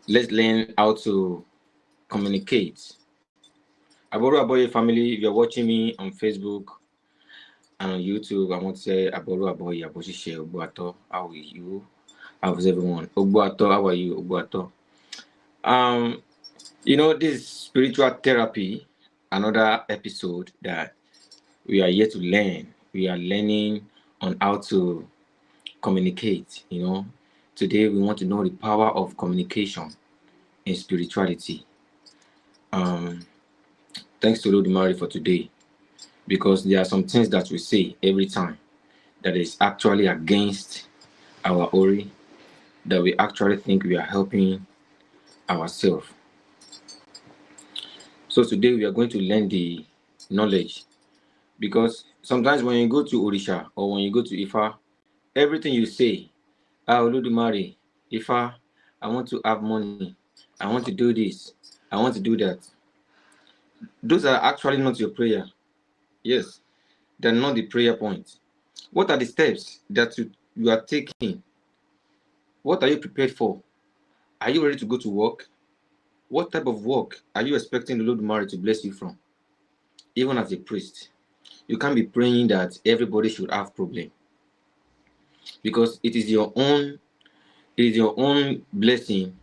let's learn how to communicate. Aboru Aboye family, if you're watching me on Facebook and on YouTube, I want to say Aboru Aboye Aboshishe Ogbuato. How are you? How is everyone? Ogbuato, how are you? Ogbuato. This is spiritual therapy, another episode that we are here to learn. We are learning on how to communicate. Today we want to know the power of communication in spirituality. Thanks to Lodumare for today, because there are some things that we say every time that is actually against our ori, that we actually think we are helping ourselves. So today we are going to learn the knowledge, because sometimes when you go to Orisha or when you go to Ifa, everything you say, Olodumare, Ifa, I want to have money, I want to do this, I want to do that. Those are actually not your prayer. Yes, they're not the prayer point. What are the steps that you are taking? What are you prepared for? Are you ready to go to work? What type of work are you expecting the Lord to bless you from? Even as a priest, you can't be praying that everybody should have problem, because it is your own blessing.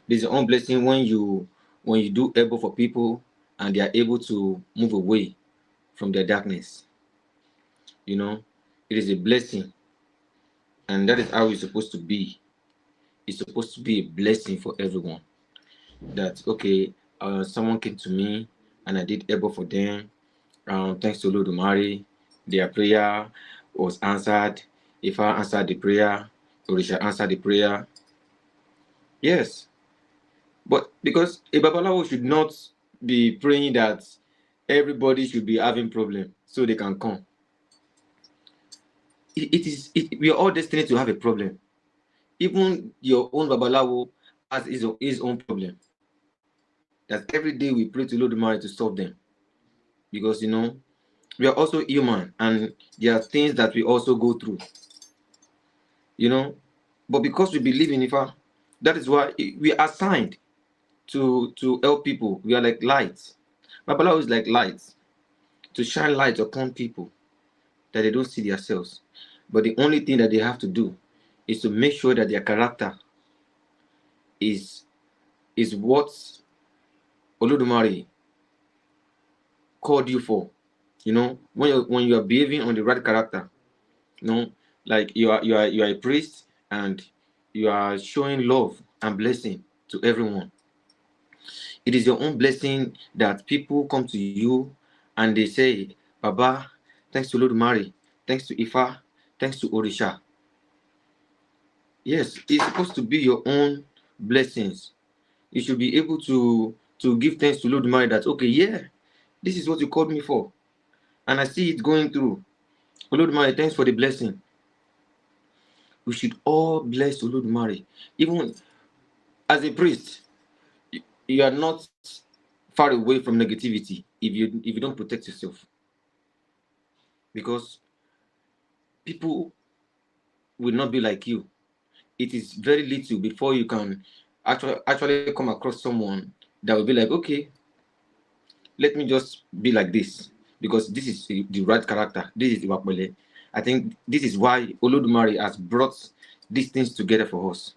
It is your own blessing when you do able for people and they are able to move away from their darkness. It is a blessing, and that is how it's supposed to be. It's supposed to be a blessing for everyone. That okay, someone came to me and I did able for them. Thanks to Olodumare, their prayer was answered. If I answered the prayer, Orisha answered the prayer. Yes, but because a Babalawo should not be praying that everybody should be having problem so they can come. We are all destined to have a problem. Even your own Babalawo has his own problem. That every day we pray to Olodumare to solve them, because we are also human and there are things that we also go through. But because we believe in Ifa, that is why we are assigned to help people. We are like lights. Babalawo is like lights, to shine light upon people that they don't see themselves. But the only thing that they have to do is to make sure that their character is what Olodumare called you for. When you are behaving on the right character, like you are a priest and you are showing love and blessing to everyone. It is your own blessing that people come to you and they say, Baba, thanks to Olodumare, thanks to Ifa, thanks to Orisha. Yes, it's supposed to be your own blessings. You should be able to give thanks to Olodumare that, okay, yeah, this is what you called me for, and I see it going through. Olodumare, thanks for the blessing. We should all bless Olodumare. Even as a priest, you are not far away from negativity if you don't protect yourself, because people will not be like you. It is very little before you can actually come across someone that will be like, okay, let me just be like this, because this is the right character. This is Iwapele. I think this is why Olodumare has brought these things together for us.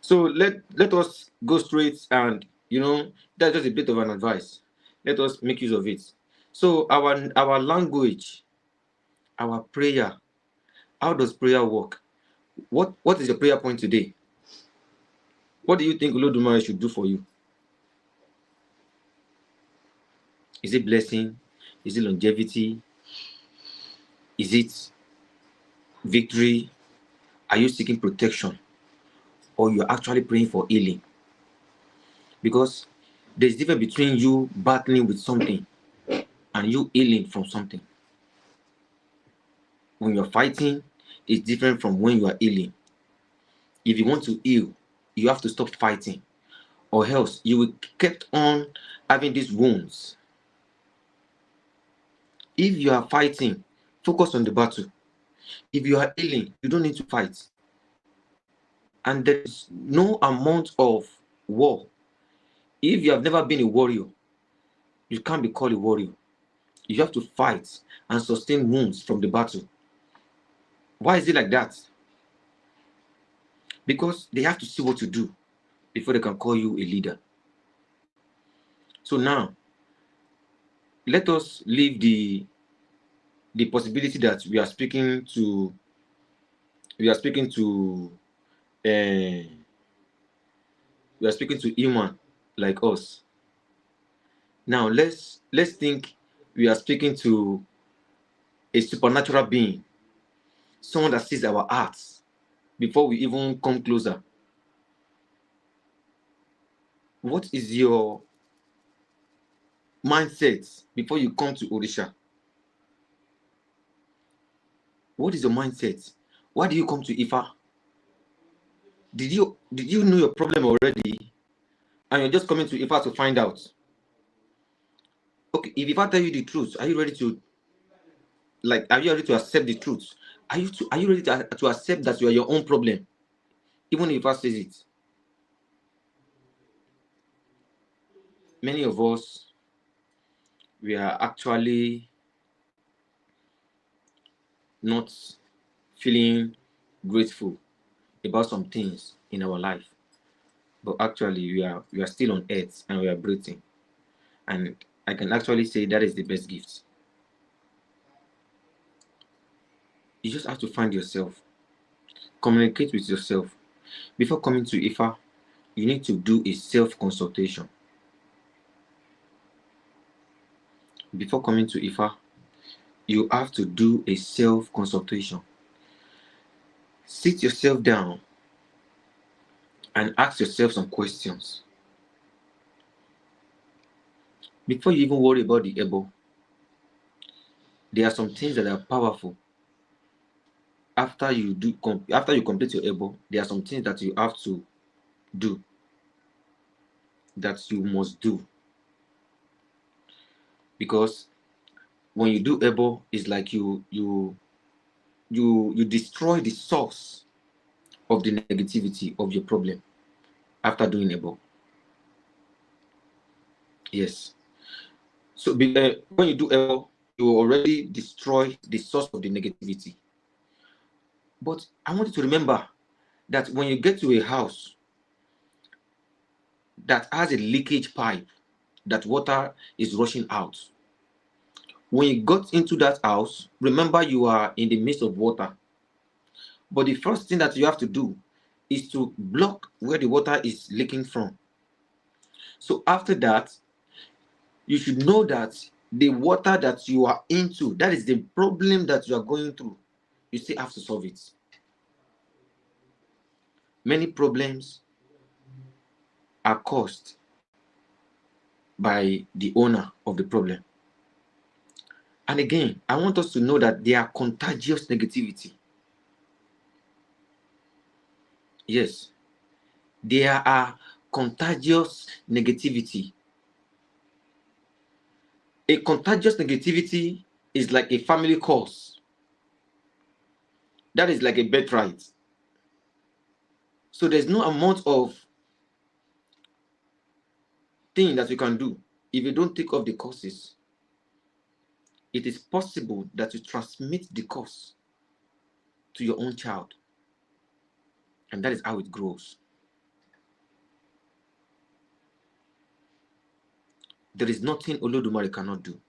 So let us go straight, and that's just a bit of an advice. Let us make use of it. So our language, our prayer. How does prayer work? What is your prayer point today? What do you think Olodumare should do for you? Is it blessing? Is it longevity? Is it victory? Are you seeking protection? Or you're actually praying for healing? Because there's a difference between you battling with something and you healing from something. When you're fighting, it's different from when you are healing. If you want to heal, you have to stop fighting, or else you will keep on having these wounds. If you are fighting, focus on the battle. If you are healing, you don't need to fight. And there is no amount of war. If you have never been a warrior, you can't be called a warrior. You have to fight and sustain wounds from the battle. Why is it like that? Because they have to see what you do before they can call you a leader. So now, let us leave the possibility that we are speaking to uh, we are speaking to human like us. Now let's think we are speaking to a supernatural being, someone that sees our hearts before we even come closer. What is your mindset before you come to Odisha? What is your mindset? Why do you come to Ifa? Did you know your problem already, and you're just coming to Ifa to find out? Okay, if Ifa tell you the truth, are you ready to are you ready to accept the truth? Are you ready to accept that you are your own problem, even if Ifa says it? Many of us, we are actually not feeling grateful about some things in our life, but actually we are still on earth and we are breathing, and I can actually say that is the best gift. You just have to find yourself, communicate with yourself. Before coming to Ifa, you need to do a self-consultation. Before coming to Ifa, you have to do a self-consultation. Sit yourself down and ask yourself some questions. Before you even worry about the Ebo, there are some things that are powerful. After you complete your Ebo, there are some things that you have to do, that you must do. Because when you do Ebo, it's like you destroy the source of the negativity of your problem after doing Ebo. Yes. So when you do Ebo, you already destroy the source of the negativity. But I want you to remember that when you get to a house that has a leakage pipe, that water is rushing out, when you got into that house, remember you are in the midst of water. But the first thing that you have to do is to block where the water is leaking from. So after that, you should know that the water that you are into, that is the problem that you are going through, you still have to solve it. Many problems are caused by the owner of the problem. And again, I want us to know that they are contagious negativity. Yes, there are contagious negativity. A contagious negativity is like a family curse. That is like a birthright. So there's no amount of thing that you can do if you don't take off the causes. It is possible that you transmit the cause to your own child. And that is how it grows. There is nothing Olodumare cannot do.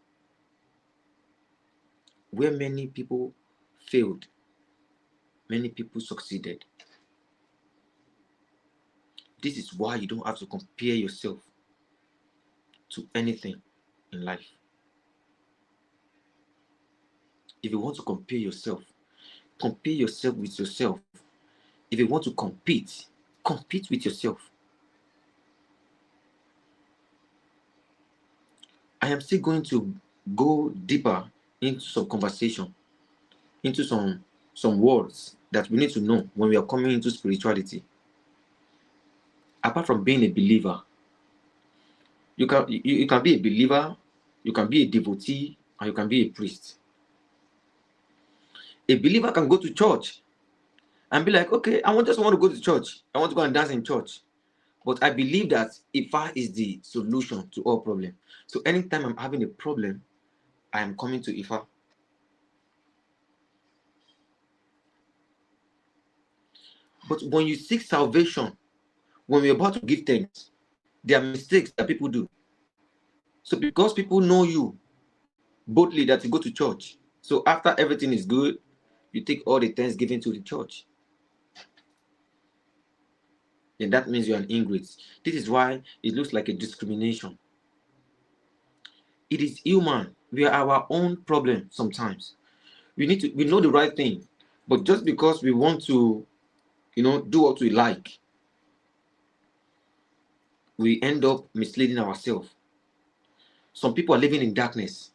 Where many people failed, many people succeeded. This is why you don't have to compare yourself to anything in life. If you want to compare yourself with yourself. If you want to compete with yourself. I am still going to go deeper into some conversation, into some words that we need to know when we are coming into spirituality. Apart from being a believer, you can be a believer, you can be a devotee, and you can be a priest. A believer can go to church and be like, okay, just want to go to church. I want to go and dance in church. But I believe that Ifa is the solution to all problems. So anytime I'm having a problem, I am coming to Ifa. But when you seek salvation, when we're about to give thanks, there are mistakes that people do. So because people know you boldly that you go to church, so after everything is good, you take all the thanksgiving to the church. Then that means you're an ingrate. This is why it looks like a discrimination. It is human. We are our own problem sometimes. We know the right thing, but just because we want to, do what we like, we end up misleading ourselves. Some people are living in darkness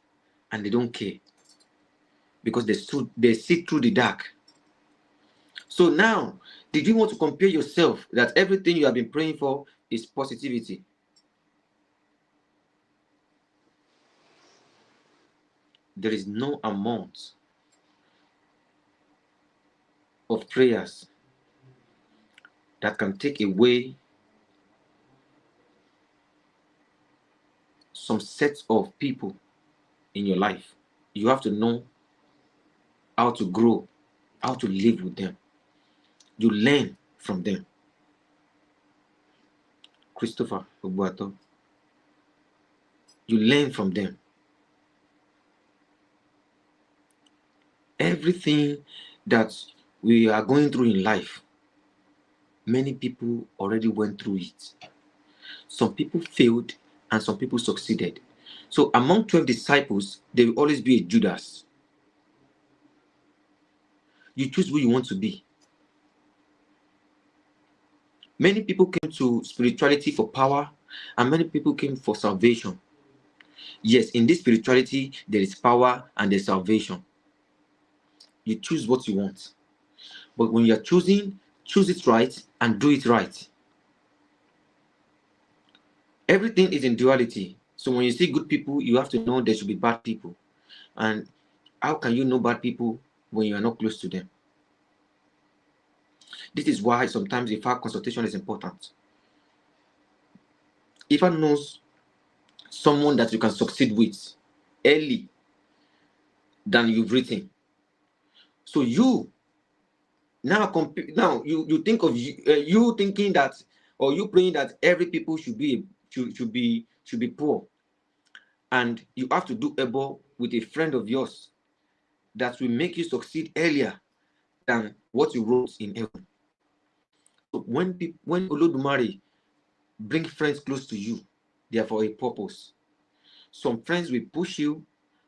and they don't care because they see through the dark. So now, did you want to compare yourself that everything you have been praying for is positivity? There is no amount of prayers that can take away some sets of people in your life. You have to know how to grow, how to live with them. You learn from them. Christopher Obuato, you learn from them. Everything that we are going through in life, many people already went through it. Some people failed and some people succeeded. So among 12 disciples, there will always be a Judas. You choose who you want to be. Many people came to spirituality for power, and many people came for salvation. Yes, in this spirituality, there is power and there's salvation. You choose what you want. But when you're choosing, choose it right and do it right. Everything is in duality. So when you see good people, you have to know there should be bad people. And how can you know bad people when you are not close to them? This is why sometimes Ifa consultation is important. Ifa knows someone that you can succeed with early than you've written. So you now you think of you thinking that, or you praying that every people should be poor, and you have to do able with a friend of yours that will make you succeed earlier than what you wrote in heaven. So when Olodumare bring friends close to you, they are for a purpose. Some friends will push you,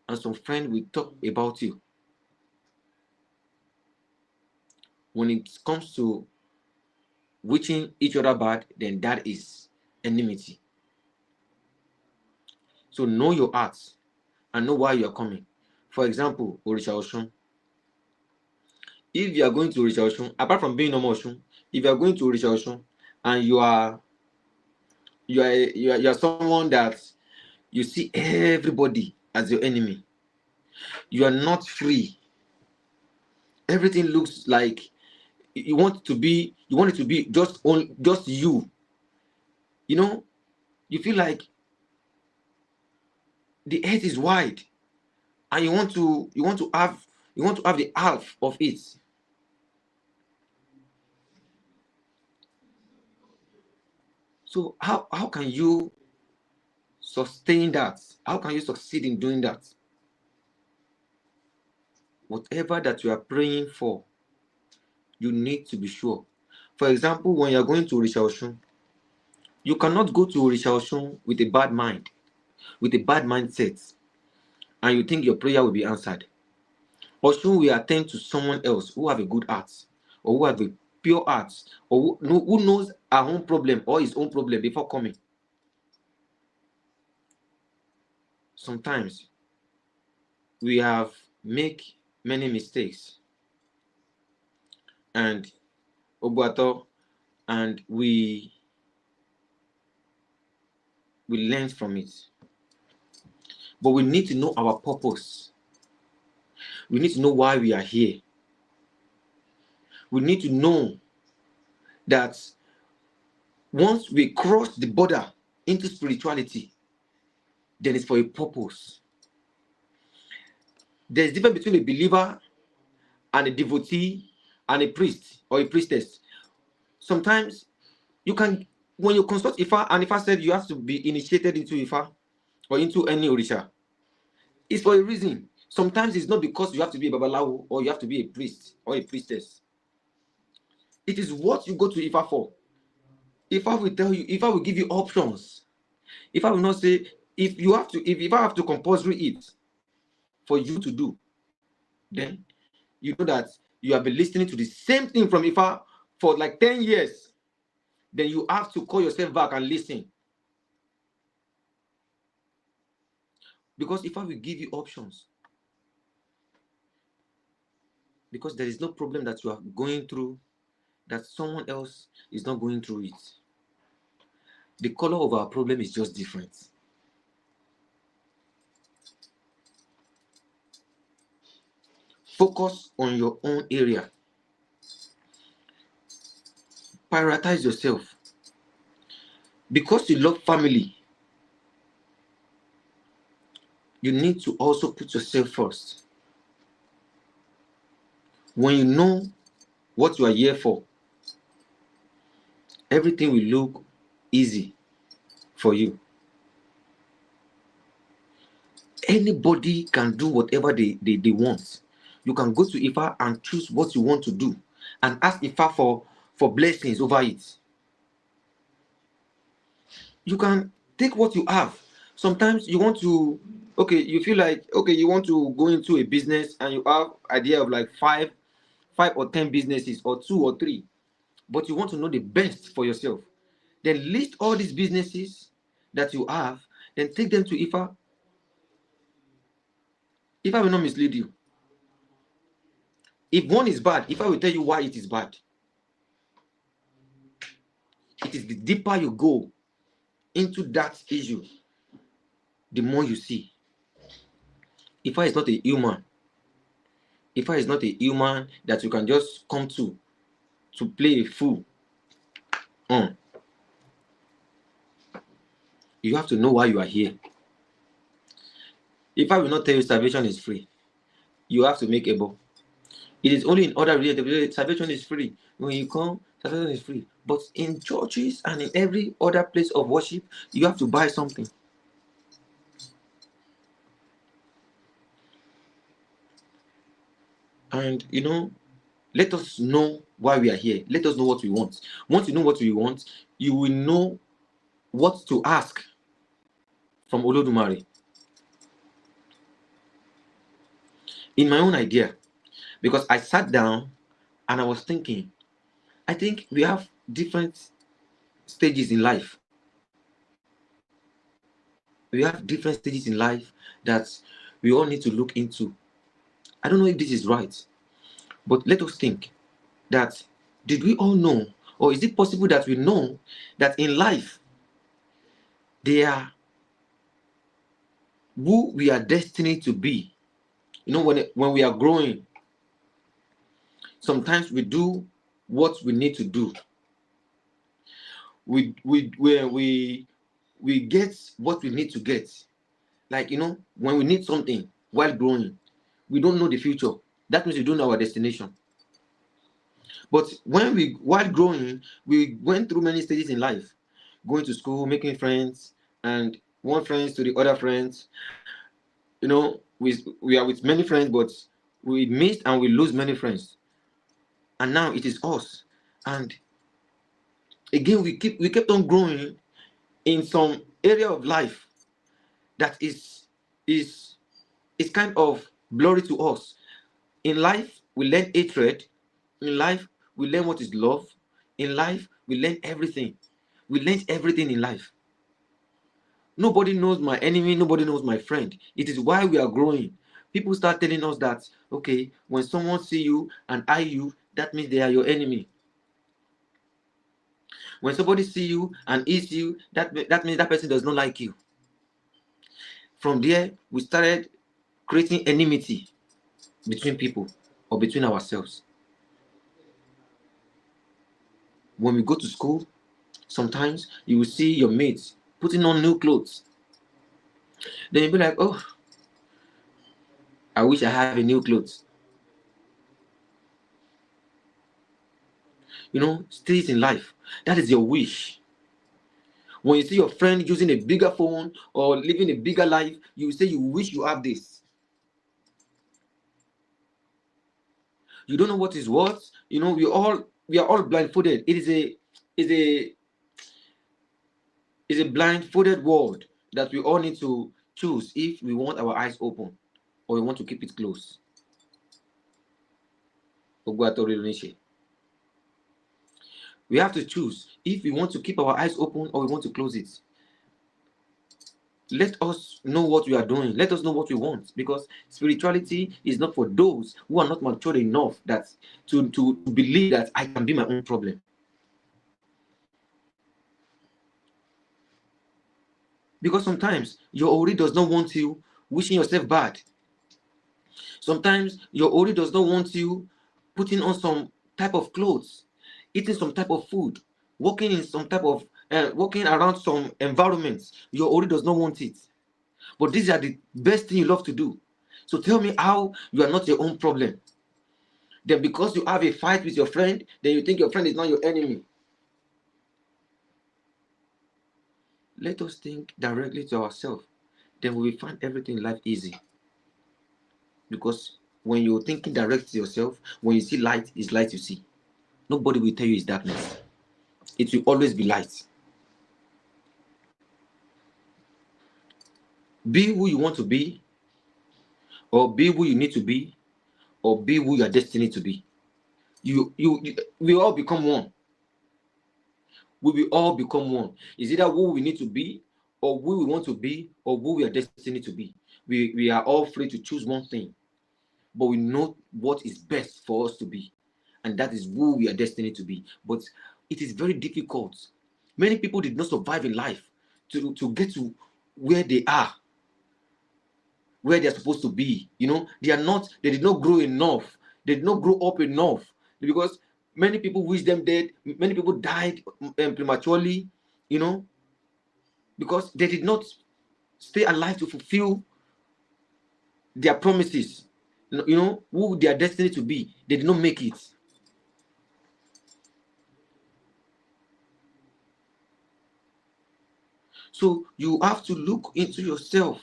and some friends will talk about you. When it comes to wishing each other bad, then that is enmity. So know your heart and know why you are coming. For example, Orisha Oshun. If you are going to Orisha Oshun, apart from being Omo Oshun, if you are going to Orisha Oshun and you are someone that you see everybody as your enemy, you are not free. Everything looks like you want it to be just you. You feel like the earth is wide and you want to have the half of it. So how can you sustain that? How can you succeed in doing that? Whatever that you are praying for, you need to be sure. For example, when you're going to Orisha Oshun, you cannot go to Orisha Oshun with a bad mind, with a bad mindset, and you think your prayer will be answered. Oshun will attend to someone else who have a good heart, or who have a pure heart, or who knows our own problem or his own problem before coming. Sometimes we have make many mistakes, and Obuato, and we learn from it. But we need to know our purpose. We need to know why we are here. We need to know that Once we cross the border into spirituality, then it's for a purpose. There's difference between a believer and a devotee and a priest or a priestess. Sometimes you can, when you consult Ifa, and Ifa said you have to be initiated into Ifa or into any Orisha, it's for a reason. Sometimes it's not because you have to be a Babalawo or you have to be a priest or a priestess. It is what you go to Ifa for. Ifa will tell you, Ifa will give you options. Ifa will not say, if I have to compulsory it for you to do, then you know that you have been listening to the same thing from Ifa for like 10 years. Then you have to call yourself back and listen. Because Ifa will give you options. Because there is no problem that you are going through that someone else is not going through it. The color of our problem is just different. Focus on your own area. Prioritize yourself. Because you love family, you need to also put yourself first. When you know what you are here for, everything will look easy for you. Anybody can do whatever they want. You can go to Ifa and choose what you want to do and ask Ifa for blessings over it. You can take what you have. Sometimes you want to, you feel like, you want to go into a business and you have idea of like five or 10 businesses or 2 or 3, but you want to know the best for yourself. Then list all these businesses that you have, then take them to Ifa. Ifa will not mislead you. If one is bad, Ifa will tell you why it is bad. It is the deeper you go into that issue, the more you see. Ifa is not a human. Ifa is not a human that you can just come to play a fool. You have to know why you are here. Ifa will not tell you salvation is free. You have to make able. It is only in other religions salvation is free. When you come, salvation is free. But in churches and in every other place of worship, you have to buy something. And let us know why we are here. Let us know what we want. Once you know what we want, you will know what to ask from Olodumare. In my own idea, because I sat down and I was thinking, I think we have different stages in life. We have different stages in life that we all need to look into. I don't know if this is right, but let us think that, did we all know, or is it possible that we know that in life they are who we are destined to be? When we are growing, sometimes we do what we need to do. We get what we need to get. Like, when we need something while growing, we don't know the future. That means we don't know our destination. But while growing, we went through many stages in life. Going to school, making friends, and one friends to the other friends. We are with many friends, but we miss and we lose many friends. And now it is us. And again, we kept on growing in some area of life that is kind of blurry to us. In life, we learn hatred. In life, we learn what is love. In life, we learn everything. We learn everything in life. Nobody knows my enemy. Nobody knows my friend. It is why we are growing. People start telling us that, when someone see you and eye you, that means they are your enemy. When somebody see you and eats you, that means that person does not like you. From there, we started creating enmity between people or between ourselves. When we go to school, Sometimes you will see your mates putting on new clothes. Then you'll be like, oh, I wish I have a new clothes. You know, stays in life. That is your wish. When you see your friend using a bigger phone or living a bigger life, you will say you wish you have this. You don't know what is what. You know, we are all blindfolded. Is a is a blindfolded world that we all need to choose if we want our eyes open or we want to keep it closed. We have to choose if we want to keep our eyes open or we want to close it. Let us know what we are doing. Let us know what we want, because spirituality is not for those who are not mature enough that to believe that I can be my own problem. Because sometimes your Ori does not want you wishing yourself bad. Sometimes your Ori does not want you putting on some type of clothes, eating some type of food, walking in some type of walking around some environments. Your Ori does not want it. But these are the best thing you love to do. So tell me how you are not your own problem. Then because you have a fight with your friend, then you think your friend is not your enemy. Let us think directly to ourselves. Then we will find everything in life easy. Because when you're thinking direct to yourself, when you see light, it's light you see. Nobody will tell you it's darkness. It will always be light. Be who you want to be, or be who you need to be, or be who you are destined to be. We all become one. We will all become one. It's either who we need to be, or who we want to be, or who we are destined to be. We are all free to choose one thing, but we know what is best for us to be, and that is who we are destined to be. But it is very difficult. Many people did not survive in life to get to where they are, where they are supposed to be. You know, they did not grow enough, they did not grow up enough, because many people wish them dead, many people died prematurely, you know, because they did not stay alive to fulfill their promises, you know, who they are destined to be. They did not make it. So you have to look into yourself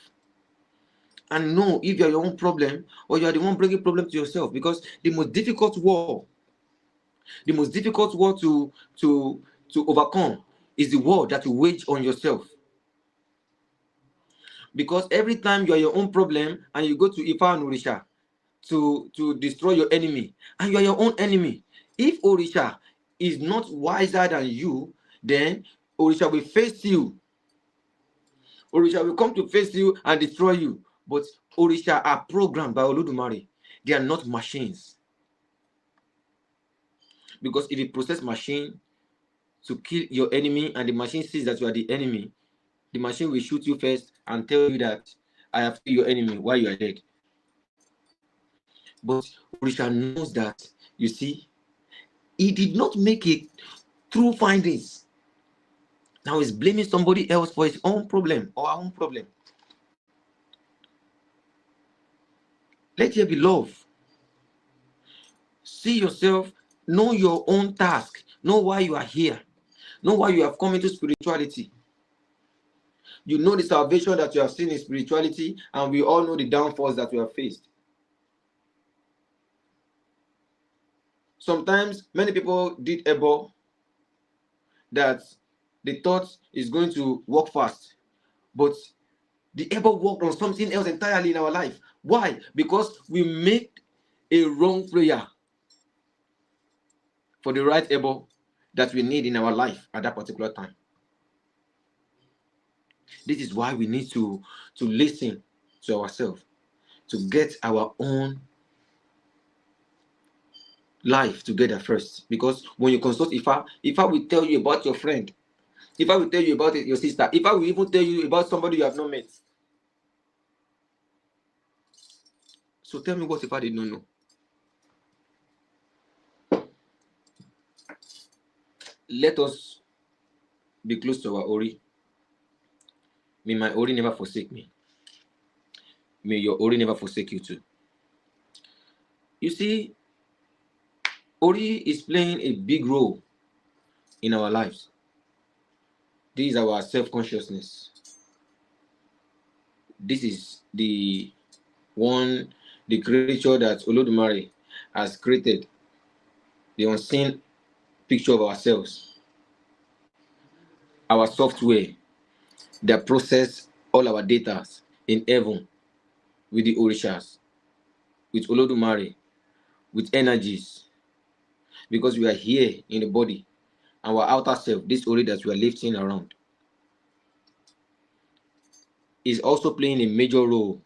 and know if you're your own problem or you are the one bringing problem to yourself. Because the most difficult war to overcome is the war that you wage on yourself. Because every time you are your own problem and you go to Ifa and Orisha to destroy your enemy, and you are your own enemy, if Orisha is not wiser than you, then Orisha will face you. Orisha will come to face you and destroy you. But Orisha are programmed by Oludumare. They are not machines. Because if you process machine to kill your enemy and the machine sees that you are the enemy, the machine will shoot you first and tell you that I have killed your enemy while you are dead. But Orisha knows that, you see, he did not make it through findings. Now he's blaming somebody else for his own problem or our own problem. Let there be love. See yourself, know your own task, know why you are here, know why you have come into spirituality. You know the salvation that you have seen in spirituality, and we all know the downfalls that we have faced. Sometimes many people did Ebo that they thought is going to work fast, but the Ebo worked on something else entirely in our life. Why? Because we made a wrong prayer for the right Ebo that we need in our life at that particular time. This is why we need to listen to ourselves, to get our own life together first. Because when you consult Ifa will tell you about your friend. Ifa will tell you about your sister. Ifa will even tell you about somebody you have not met. So tell me what Ifa did not know. Let us be close to our Ori. May my Ori never forsake me. May your Ori never forsake you too. You see, Ori is playing a big role in our lives. This is our self-consciousness. This is the creature that Olodumare has created, the unseen picture of ourselves, our software that process all our data in heaven with the Orishas, with Olodumare, with energies, because we are here in the body, our outer self, this Ori that we are lifting around, is also playing a major role,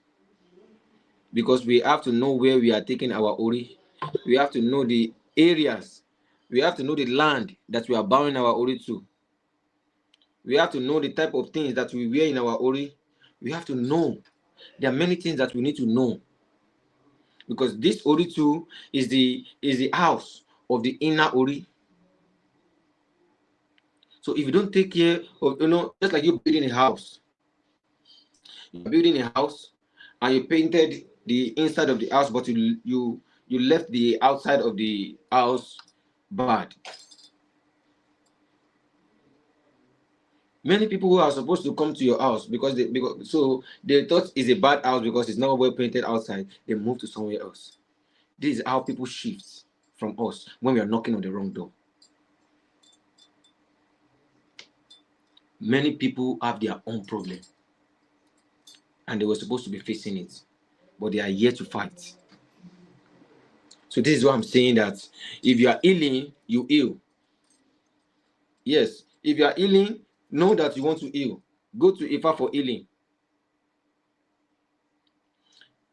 because we have to know where we are taking our Ori. We have to know the areas. We have to know the land that we are bowing our Ori to. We have to know the type of things that we wear in our Ori. We have to know. There are many things that we need to know, because this Ori too is the house of the inner Ori. So if you don't take care of, just like you're building a house, you're building a house and you painted the inside of the house, but you left the outside of the house bad. Many people who are supposed to come to your house because they thought it's a bad house because it's not well painted outside, they move to somewhere else. This is how people shift from us when we are knocking on the wrong door. Many people have their own problem and they were supposed to be facing it, but they are here to fight. So this is what I'm saying, that if you are healing, you heal. Yes, if you are healing, know that you want to heal. Go to Ifa for healing.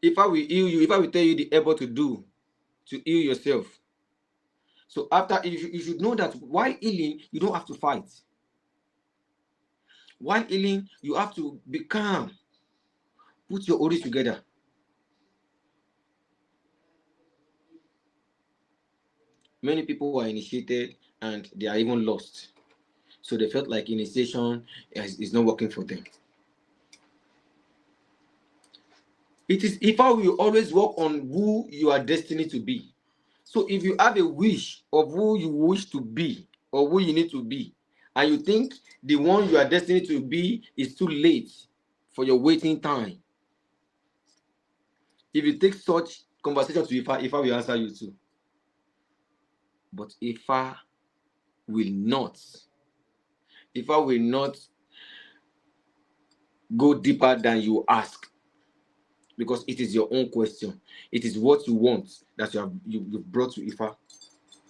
Ifa will heal you. Ifa will tell you the able to do to heal yourself. So after, you should know that while healing, you don't have to fight. While healing, you have to be calm. Put your Ori together. Many people are initiated and they are even lost. So they felt like initiation is not working for them. It is Ifa will always work on who you are destined to be. So if you have a wish of who you wish to be or who you need to be, and you think the one you are destined to be is too late for your waiting time, if you take such conversation to Ifa will answer you too. But Ifa will not go deeper than you ask, because it is your own question. It is what you want that you've brought to Ifa.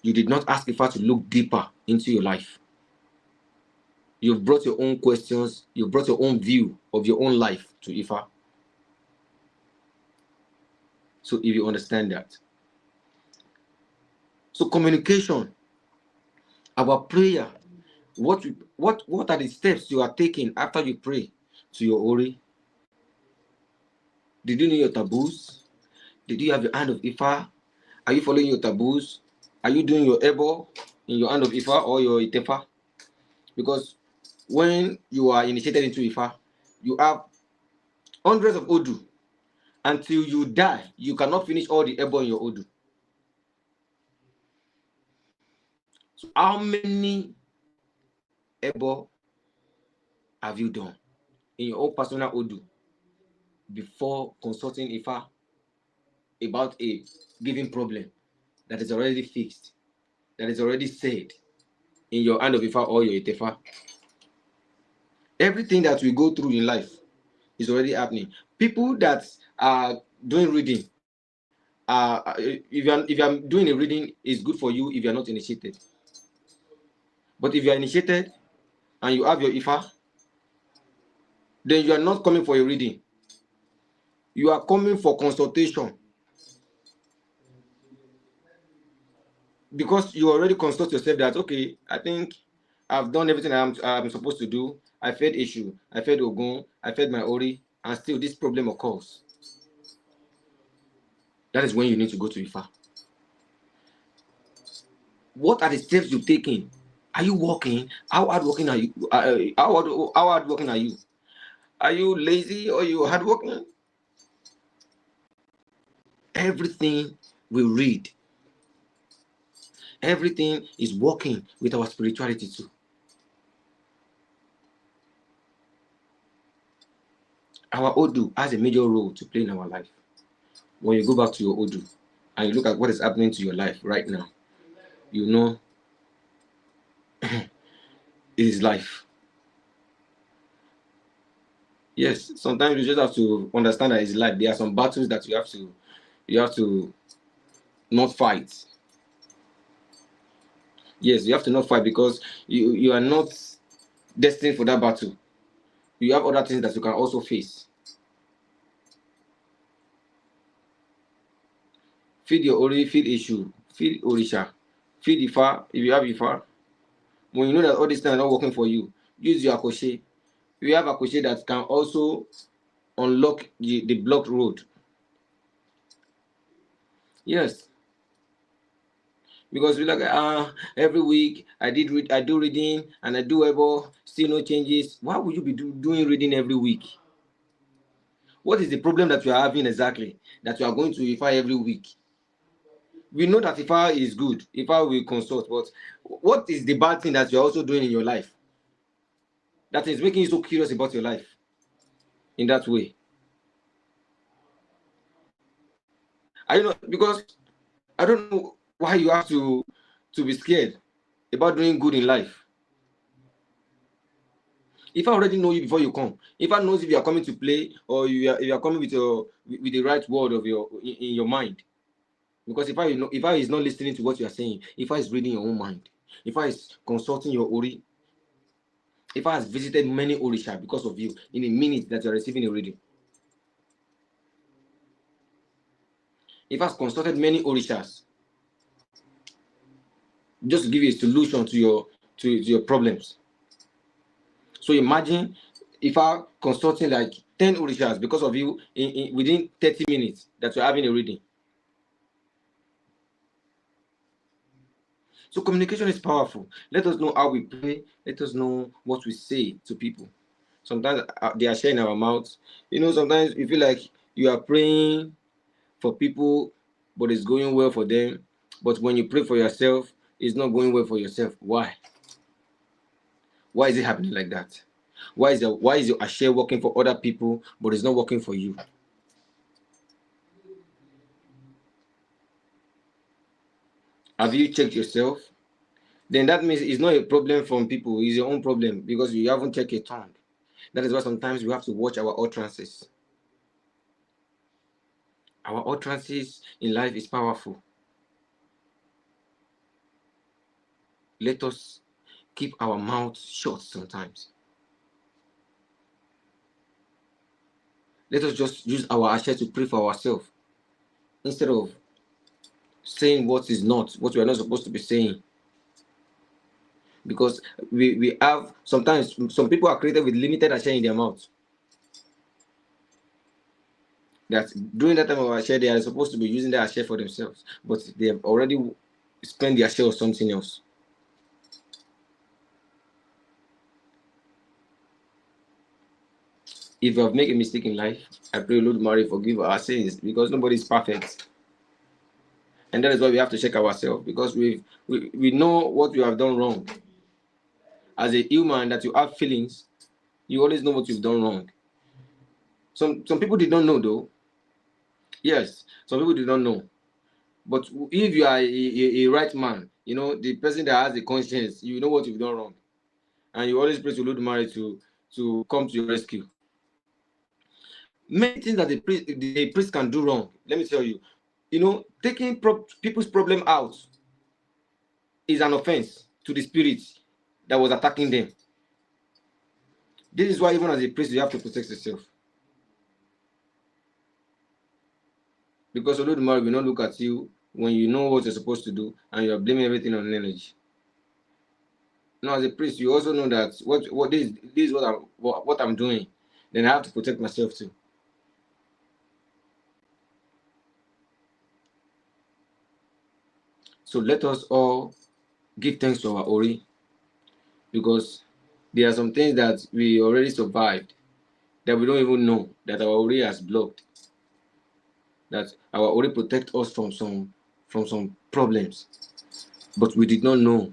You did not ask Ifa to look deeper into your life. You've brought your own questions. You've brought your own view of your own life to Ifa. So if you understand that. So communication, our prayer, what are the steps you are taking after you pray to your Ori? Did you know your taboos? Did you have your hand of Ifa? Are you following your taboos? Are you doing your Ebo in your hand of Ifa or your Itefa? Because when you are initiated into Ifa, you have hundreds of Odu. Until you die, you cannot finish all the Ebo in your Odu. So how many Ebo have you done in your own personal Odu before consulting Ifa about a given problem that is already fixed, that is already said in your hand of Ifa or your Itefa? Everything that we go through in life is already happening. People that are doing reading, if you're doing a reading, it's good for you if you're not initiated. But if you're initiated and you have your Ifa, then you are not coming for a reading. You are coming for consultation. Because you already consult yourself that, okay, I think I've done everything I'm supposed to do. I fed Ishu, I fed Ogun, I fed my Ori, and still this problem occurs. That is when you need to go to Ifa. What are the steps you're taking Are you working? How hard working are you? How hard working are you? Are you lazy or you hard working? Everything we read, everything is working with our spirituality too. Our Odu has a major role to play in our life. When you go back to your Odu and you look at what is happening to your life right now, you know it is life. Yes, sometimes you just have to understand that it's life. There are some battles that you have to not fight. Yes, you have to not fight because you are not destined for that battle. You have other things that you can also face. Feed your Ori, feed Ishu, feed Orisha, feed Ifa if you have Ifa. When you know that all these things are not working for you, use your Akoshe. You have Akoshe that can also unlock the blocked road. Yes, because we like every week I do reading and I do able still no changes. Why would you be doing reading every week? What is the problem that you are having exactly that you are going to Ifa every week? We know that Ifa is good, Ifa will consult, but what is the bad thing that you are also doing in your life that is making you so curious about your life in that way? I don't know, because I don't know why you have to be scared about doing good in life. If I already know you before you come, if I knows if you are coming to play or if you are coming with the right word of in your mind, because if I is not listening to what you are saying, if I is reading your own mind, if I is consulting your Ori, if I has visited many Orisha because of you in a minute that you are receiving a reading, if I has consulted many Orishas just to give you a solution to your problems. So imagine if I consulting like 10 Orishas because of you within 30 minutes that you're having a reading. So communication is powerful. Let us know how we pray. Let us know what we say to people. Sometimes they are sharing our mouths. Sometimes you feel like you are praying for people, but it's going well for them. But when you pray for yourself, it's not going well for yourself. Why? Why is it happening like that? Why is your share working for other people, but it's not working for you? Have you checked yourself? Then that means it's not a problem from people, it's your own problem because you haven't checked your tongue. That is why sometimes we have to watch our utterances. Our utterances in life is powerful. Let us keep our mouths shut sometimes. Let us just use our ashes to pray for ourselves instead of saying what is not, what we are not supposed to be saying. Because we have sometimes some people are created with limited ashes in their mouth. That during that time of ashes, they are supposed to be using their ashes for themselves, but they have already spent their share on something else. If you have made a mistake in life, I pray Lord Mary forgive our sins because nobody is perfect. And that is why we have to check ourselves because we know what we have done wrong. As a human that you have feelings, you always know what you've done wrong. Some people did not know though. Yes, some people did not know. But if you are a right man, the person that has a conscience, you know what you've done wrong. And you always pray to Lord Mary to come to your rescue. Many things that the priest can do wrong. Let me tell you. Taking people's problem out is an offense to the spirit that was attacking them. This is why even as a priest, you have to protect yourself. Because Olodumare will not look at you when you know what you're supposed to do and you're blaming everything on energy. Now, as a priest, you also know that what this is what I'm doing. Then I have to protect myself too. So let us all give thanks to our Ori. because there are some things that we already survived that we don't even know that our Ori has blocked. That our Ori protect us from some problems, but we did not know.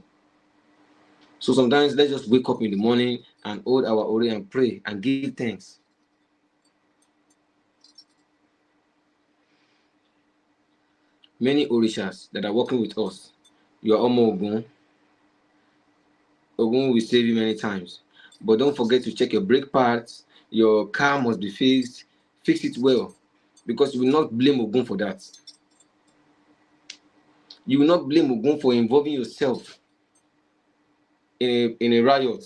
So sometimes let's just wake up in the morning and hold our Ori and pray and give thanks. Many Orishas that are working with us, you are Omo Ogun. Ogun will save you many times. But don't forget to check your brake pads. Your car must be fixed. Fix it well. Because you will not blame Ogun for that. You will not blame Ogun for involving yourself in a riot.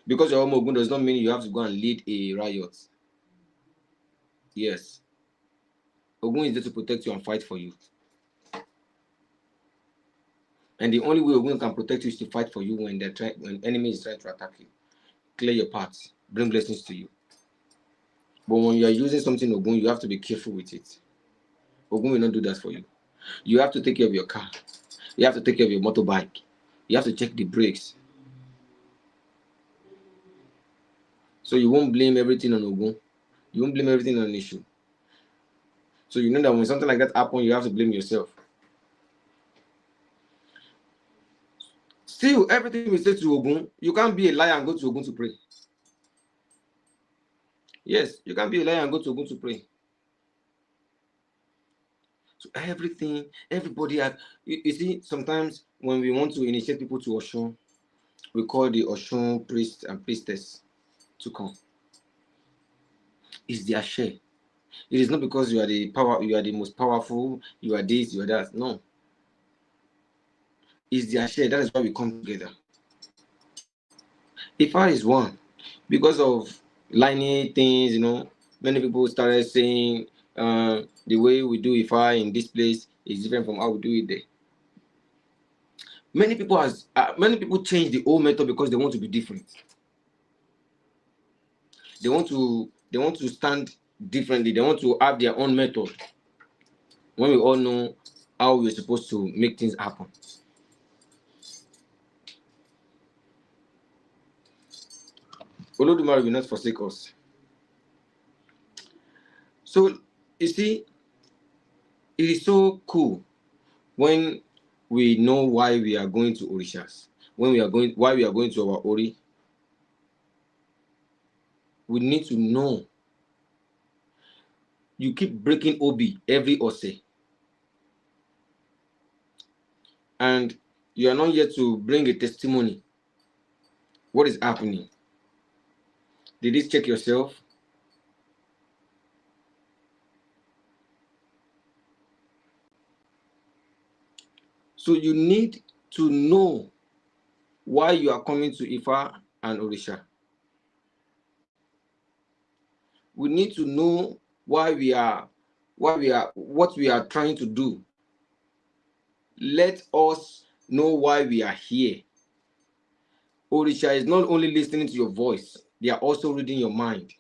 Because you're Omo Ogun does not mean you have to go and lead a riot. Yes. Ogun is there to protect you and fight for you. And the only way Ogun can protect you is to fight for you when enemy is trying to attack you. Clear your paths. Bring blessings to you. But when you are using something Ogun, you have to be careful with it. Ogun will not do that for you. You have to take care of your car. You have to take care of your motorbike. You have to check the brakes. So you won't blame everything on Ogun. You won't blame everything on issue. So you know that when something like that happens, you have to blame yourself. Still, everything we say to Ogun, you can't be a liar and go to Ogun to pray. Yes, you can't be a liar and go to Ogun to pray. So everything, everybody have. You see, sometimes when we want to initiate people to Oshun, we call the Oshun priest and priestess to come. It's their share. It is not because you are the most powerful, you are this, you are that. No. It's their share. That is why we come together. Ifa is one. Because of lineage things, many people started saying the way we do Ifa in this place is different from how we do it there. Many people change the old method because they want to be different. They want to stand differently. They want to have their own method. When we all know how we're supposed to make things happen. Olodumare will not forsake us. So you see, it is so cool when we know why we are going to Orishas. Why we are going to our Ori. We need to know. You keep breaking Obi every Ose. And you are not yet to bring a testimony. What is happening? Did you check yourself? So you need to know why you are coming to Ifa and Orisha. We need to know what we are trying to do. Let us know why we are here. Orisha is not only listening to your voice, they are also reading your mind.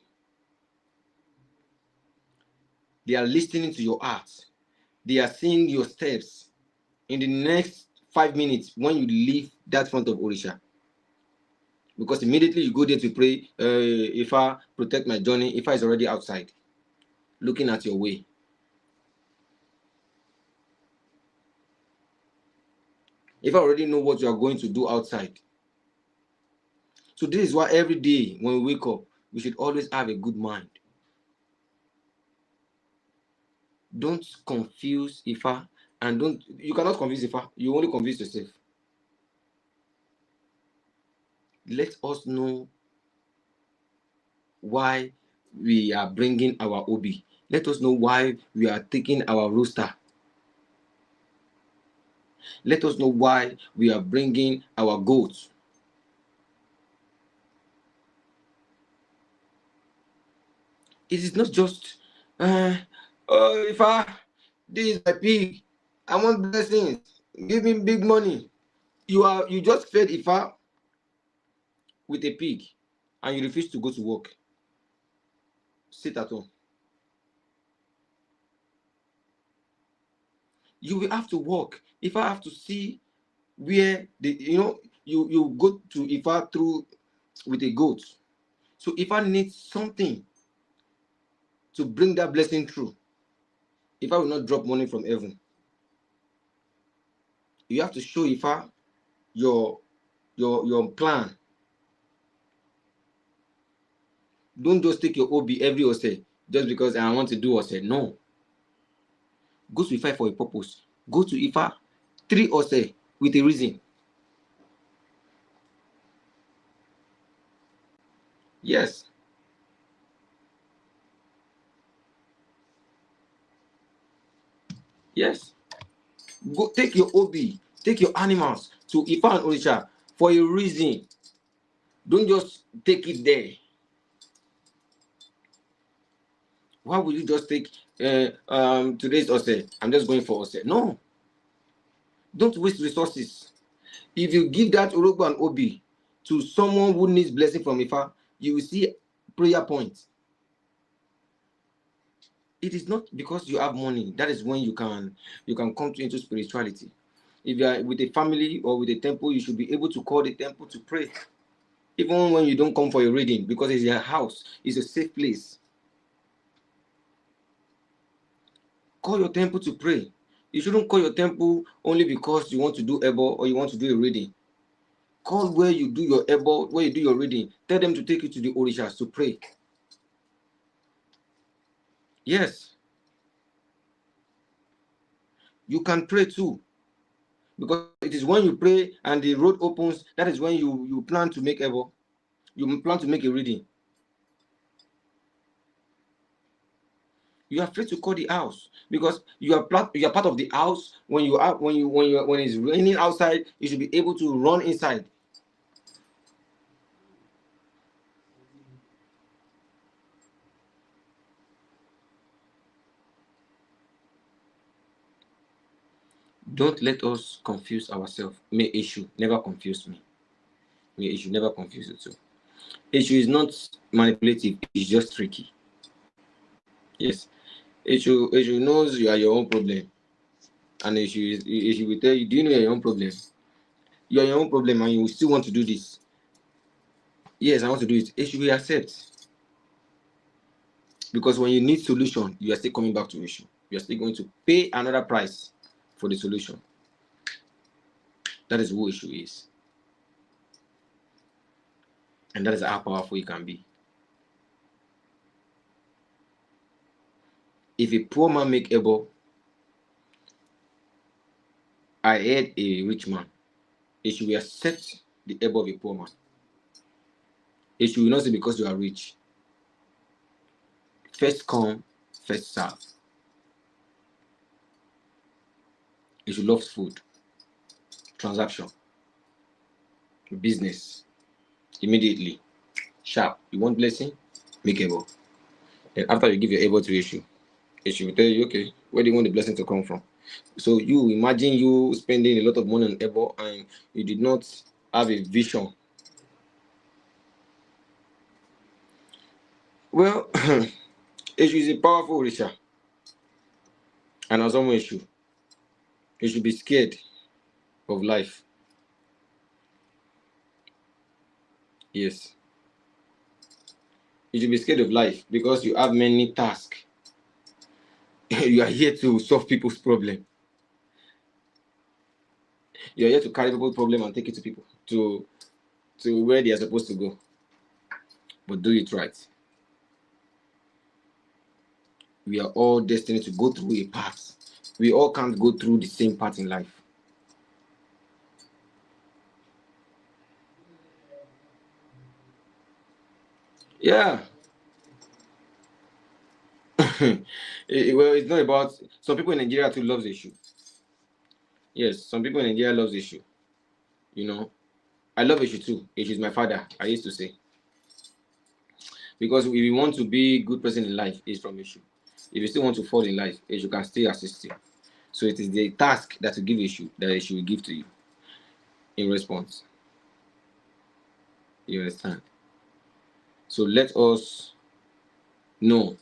They are listening to your heart. They are seeing your steps in the next 5 minutes when you leave that front of Orisha. Because immediately you go there to pray, Ifa, protect my journey. Ifa is already outside, looking at your way. Ifa already know what you are going to do outside. So this is why every day when we wake up, we should always have a good mind. Don't confuse Ifa, and you cannot confuse Ifa. You only confuse yourself. Let us know why we are bringing our Obi. Let us know why we are taking our rooster. Let us know why we are bringing our goats. It is not just, Ifa, this is my pig. I want blessings. Give me big money. You just fed Ifa with a pig and you refuse to go to work. Sit at home. You will have to work. If I have to see where you go to Ifa through with a goat. So Ifa needs something to bring that blessing through. Ifa will not drop money from heaven. You have to show Ifa your plan. Don't just take your OB every Ose just because I want to do Ose. No. Go to Ifa for a purpose. Go to Ifa 3 Ose with a reason. Yes. Yes. Go take your OB, take your animals to Ifa and Orisha for a reason. Don't just take it there. Why would you just take today's Ose? I'm just going for Ose. No. Don't waste resources. If you give that Orogbo and Obi to someone who needs blessing from Ifa, you will see prayer points. It is not because you have money. That is when you can come into spirituality. If you are with a family or with a temple, you should be able to call the temple to pray. Even when you don't come for your reading, because it's your house, it's a safe place. Call your temple to pray. You shouldn't call your temple only because you want to do Ebo or you want to do a reading. Call where you do your Ebo, where you do your reading. Tell them to take you to the Orishas to pray. Yes. You can pray too. Because it is when you pray and the road opens, that is when you plan to make Ebo. You plan to make a reading. You are free to call the house because you are part of the house. When it's raining outside, you should be able to run inside. Don't let us confuse ourselves. May issue never confuse me. May issue never confuse you too. Issue is not manipulative, it's just tricky. Yes. Issue knows you are your own problem. And issue will tell you, do you know your own problem? You are your own problem and you still want to do this. Yes, I want to do it. Issue will accept. Because when you need solution, you are still coming back to issue. You are still going to pay another price for the solution. That is who issue is. And that is how powerful it can be. If a poor man make Ebo, I heard a rich man, issue will accept the Ebo of a poor man. Issue will not say because you are rich. First come, first serve. Issue loves food, transaction, business, immediately, sharp. You want blessing? Make Ebo. Then after you give your Ebo to issue will tell you, okay, where do you want the blessing to come from? So you imagine you spending a lot of money on Ebo and you did not have a vision. Well, issue is a powerful Orisha. And as someone issue, you should be scared of life. Yes. You should be scared of life because you have many tasks. You are here to solve people's problem. You are here to carry people's problem and take it to people to where they are supposed to go. But do it right. We are all destined to go through a path. We all can't go through the same path in life. Yeah. Well, it's not about some people in Nigeria too loves issue. Yes, some people in Nigeria loves issue. You know, I love issue too. Issue is my father. I used to say because if you want to be a good person in life, it's from issue. If you still want to fall in life, issue can still assist you. So it is the task that you give issue that issue will give to you in response. You understand? So let us know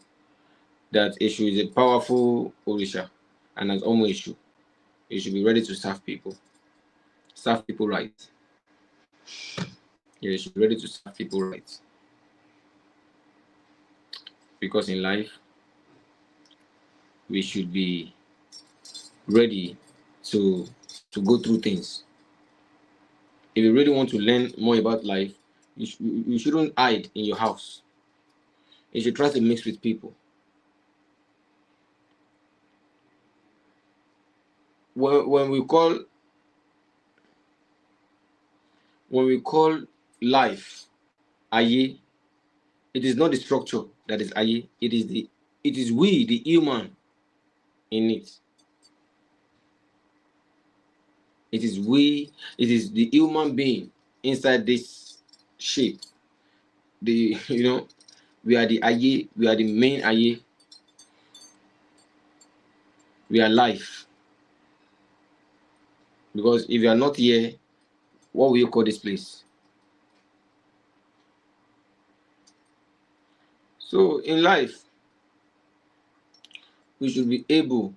that issue is a powerful Orisha, and as almost issue, you should be ready to serve people right. You should be ready to serve people right. Because in life, we should be ready to go through things. If you really want to learn more about life, you shouldn't hide in your house. You should try to mix with people. When we call life aye, it is not the structure that is aye. It is we, the human, in it. It is we. It is the human being inside this shape. The we are the aye. We are the main aye. We are life. Because if you are not here, what will you call this place? So in life, we should be able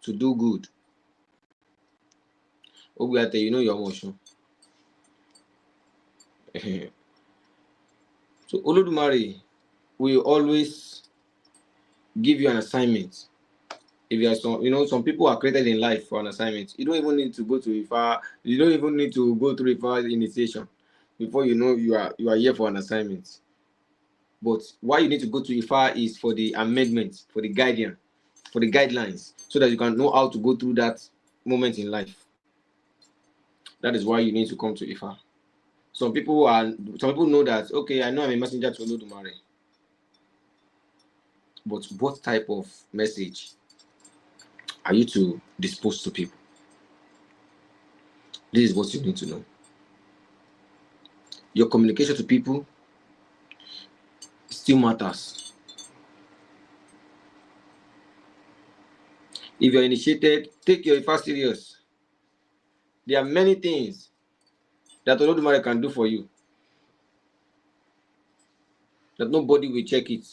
to do good. Ogbuyate, you know your emotion. So Olodumare will always give you an assignment. If you are some people are created in life for an assignment. You don't even need to go to Ifa. You don't even need to go through Ifa initiation before you know you are here for an assignment. But why you need to go to Ifa is for the amendment, for the guidelines, so that you can know how to go through that moment in life. That is why you need to come to Ifa. Some people know that, okay, I know I'm a messenger to Olodumare. But what type of message are you to dispose to people? This is what you need to know. Your communication to people still matters. If you're initiated, take your Ifa serious. There are many things that Olodumare can do for you that nobody will check it.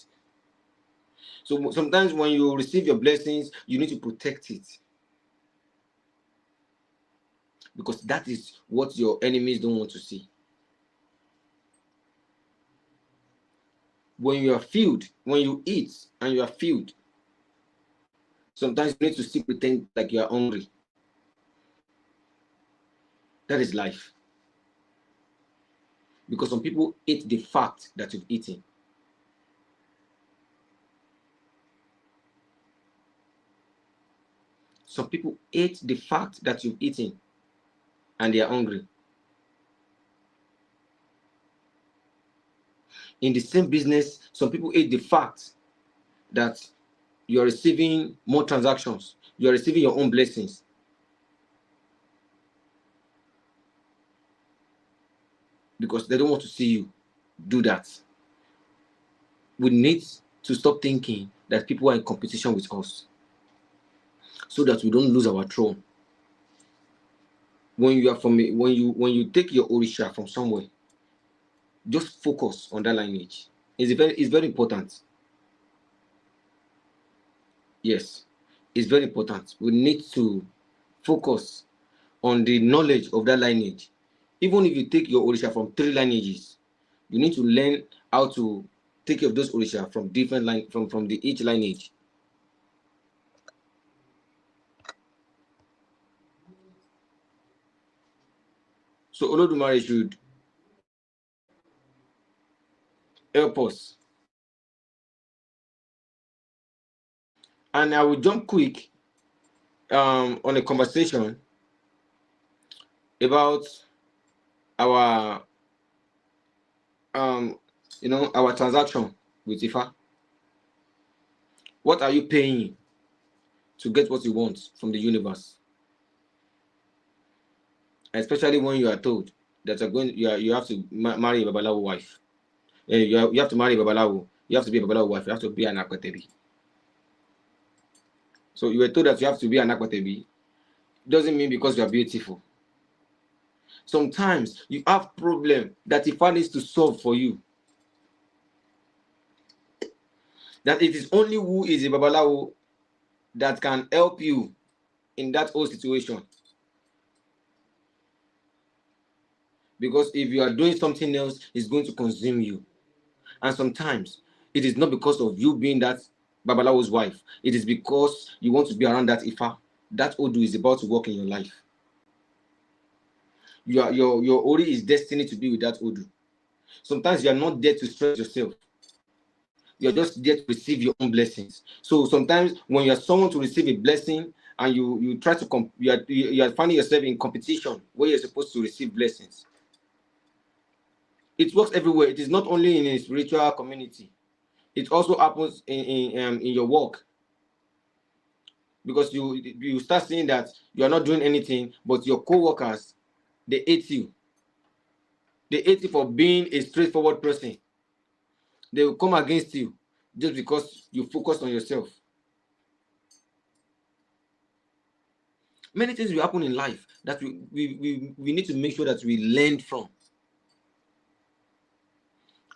So sometimes when you receive your blessings, you need to protect it. Because that is what your enemies don't want to see. When you are filled, when you eat and you are filled, sometimes you need to still pretend like you are hungry. That is life. Because some people eat the fact that you've eaten. Some people ate the fact that you've eaten and they are hungry. In the same business, some people ate the fact that you are receiving more transactions. You are receiving your own blessings. Because they don't want to see you do that. We need to stop thinking that people are in competition with us, so that we don't lose our throne. When you take your orisha from somewhere, just focus on that lineage. It's very important. Yes, it's very important. We need to focus on the knowledge of that lineage. Even if you take your orisha from 3 lineages, you need to learn how to take care of those orisha from different from each lineage. So Olodumare should help us. And I will jump quick on a conversation about our our transaction with Ifa. What are you paying to get what you want from the universe? Especially when you are told that you have to marry a Babalawo wife. You have to marry a Babalawo. You have to be a Babalawo wife. You have to be an Akwatebi. So you were told that you have to be an Akwatebi. Doesn't mean because you are beautiful. Sometimes you have problem that Ifa needs to solve for you. That it is only who is a Babalawo that can help you in that whole situation. Because if you are doing something else, it's going to consume you. And sometimes it is not because of you being that Babalawo's wife. It is because you want to be around that Ifa. That Odu is about to work in your life. Your Ori is destined to be with that Odu. Sometimes you are not there to stress yourself. You're just there to receive your own blessings. So sometimes when you're someone to receive a blessing and you try to you are finding yourself in competition where you're supposed to receive blessings. It works everywhere. It is not only in a spiritual community. It also happens in your work, because you start seeing that you are not doing anything, but your co-workers, they hate you. They hate you for being a straightforward person. They will come against you just because you focus on yourself. Many things will happen in life that we need to make sure that we learn from.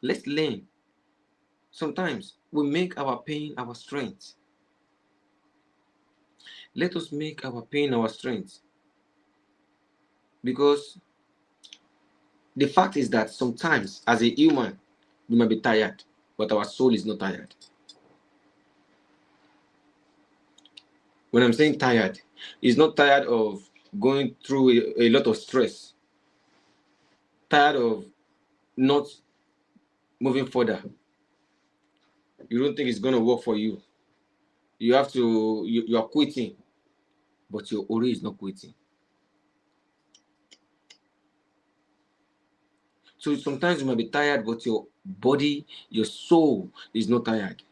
Let's learn. Sometimes we make our pain our strength. Let us make our pain our strength. Because the fact is that sometimes as a human, we might be tired, but our soul is not tired. When I'm saying tired, it's not tired of going through a lot of stress, tired of not moving further. You don't think it's going to work for you. You are quitting, but your Ori is not quitting. So sometimes you might be tired, but your body, your soul is not tired.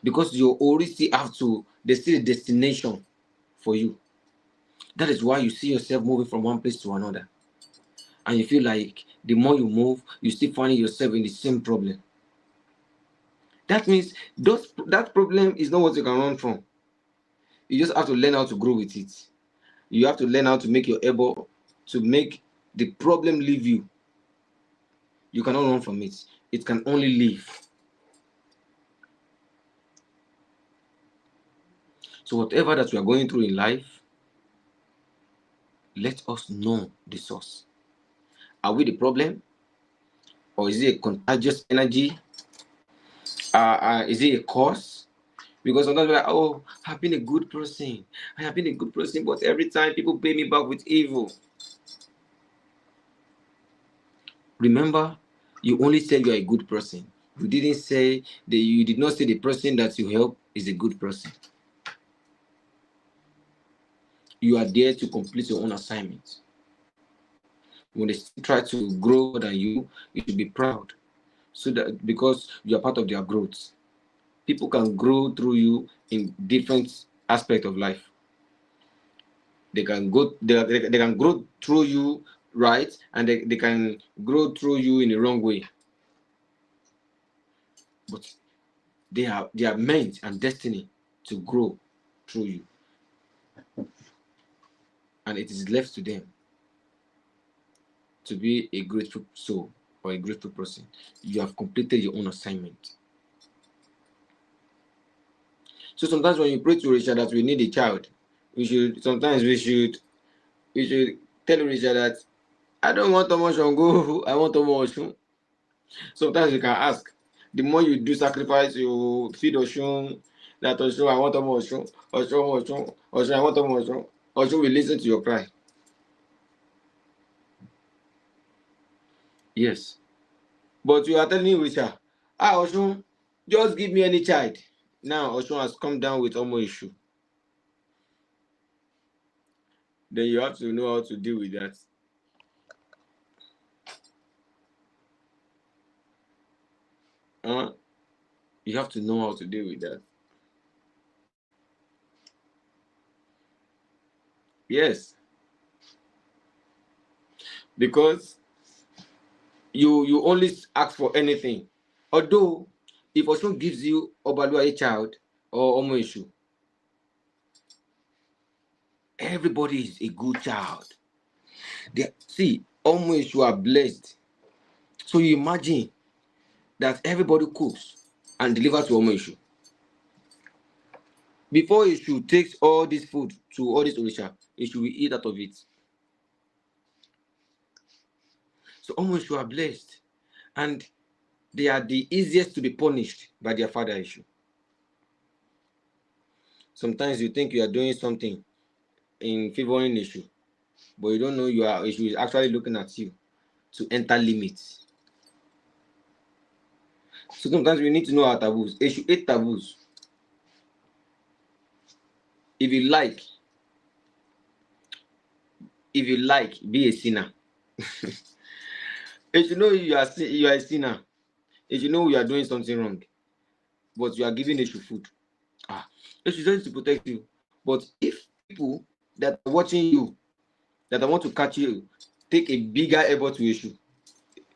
Because your Ori still have to, there's still a destination for you. That is why you see yourself moving from one place to another. And you feel like the more you move, you still find yourself in the same problem. That means that problem is not what you can run from. You just have to learn how to grow with it. You have to learn how to make your able to make the problem leave you. You cannot run from it. It can only leave. So whatever that we are going through in life, let us know the source. Are we the problem? Or is it a contagious energy? Is it a cause? Because sometimes we're like, oh, I've been a good person. I have been a good person, but every time people pay me back with evil. Remember, you only said you're a good person. You didn't say that you did not say the person that you help is a good person. You are there to complete your own assignment. When they try to grow than you should be proud. So that because you are part of their growth. People can grow through you in different aspects of life. They can can grow through you right, and they can grow through you in the wrong way. But they are meant and destined to grow through you. And it is left to them to be a grateful soul or a grateful person. You have completed your own assignment. So sometimes when you pray to Richard that we need a child, we should tell Richard that I don't want Omoshun go, I want Omoshun. Sometimes you can ask, the more you do sacrifice, you feed Oshun, that Oshun, I want Omoshun, Oshun, I want Omoshun. Oshun will listen to your cry. Yes. But you are telling Richard, Oshun, just give me any child. Now Oshun has come down with Omo issue. Then you have to know how to deal with that. You have to know how to deal with that. Yes. Because you only ask for anything. Although, if Oshun gives you Obalua a child or Omo issue, everybody is a good child. See, Omo issue are blessed. So you imagine that everybody cooks and delivers to Omo issue. Before issue takes all this food to all this Orisha, issue will eat out of it. So almost you are blessed. And they are the easiest to be punished by their father issue. Sometimes you think you are doing something in favoring issue, but you don't know your issue is actually looking at you to enter limits. So sometimes we need to know our taboos. Issue 8 taboos. If you like, be a sinner. If you know you are a sinner, if you know you are doing something wrong, but you are giving issue food, issue is ready to protect you. But if people that are watching you, that I want to catch you, take a bigger elbow to issue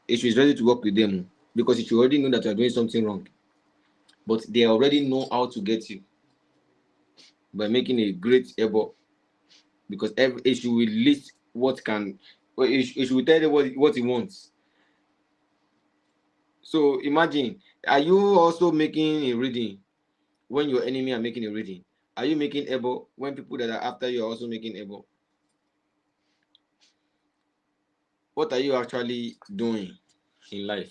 is ready to work with them, because it should already know that you are doing something wrong. But they already know how to get you by making a great elbow, because every issue will list what can, issue will tell you what he wants. So imagine, are you also making a reading when your enemy are making a reading? Are you making elbow when people that are after you are also making elbow? What are you actually doing in life?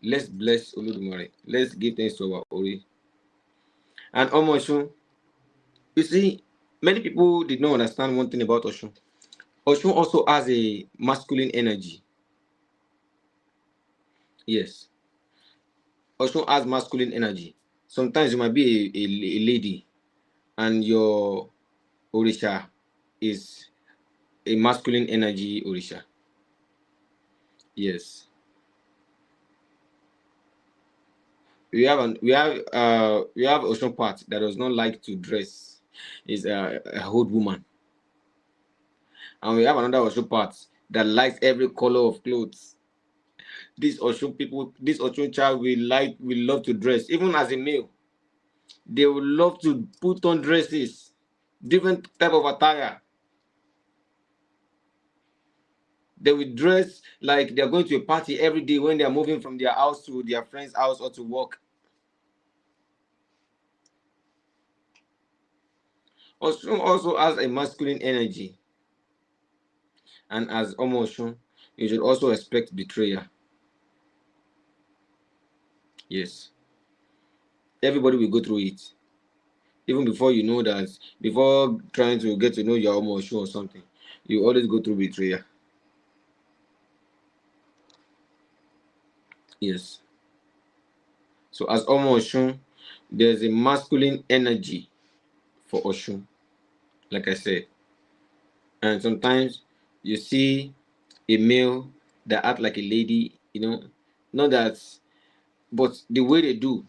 Let's bless Olodumare. Let's give thanks to our Ori. And Omoshun, you see, many people did not understand one thing about Oshun. Oshun also has a masculine energy. Yes. Oshun has masculine energy. Sometimes you might be a lady and your Orisha is a masculine energy Orisha. Yes. We have Oshun part that does not like to dress. Is a old woman. And we have another Oshun part that likes every color of clothes. These Oshun people, this Oshun child will love to dress, even as a male. They will love to put on dresses, different type of attire. They will dress like they're going to a party every day when they are moving from their house to their friend's house or to work. Oshun also has a masculine energy. And as Omoshun, you should also expect betrayal. Yes. Everybody will go through it. Even before you know that, before trying to get to know your Omoshun or something, you always go through betrayal. Yes. So as Omoshun, there's a masculine energy for Oshun, like I said. And sometimes you see a male that act like a lady, not that, but the way they do,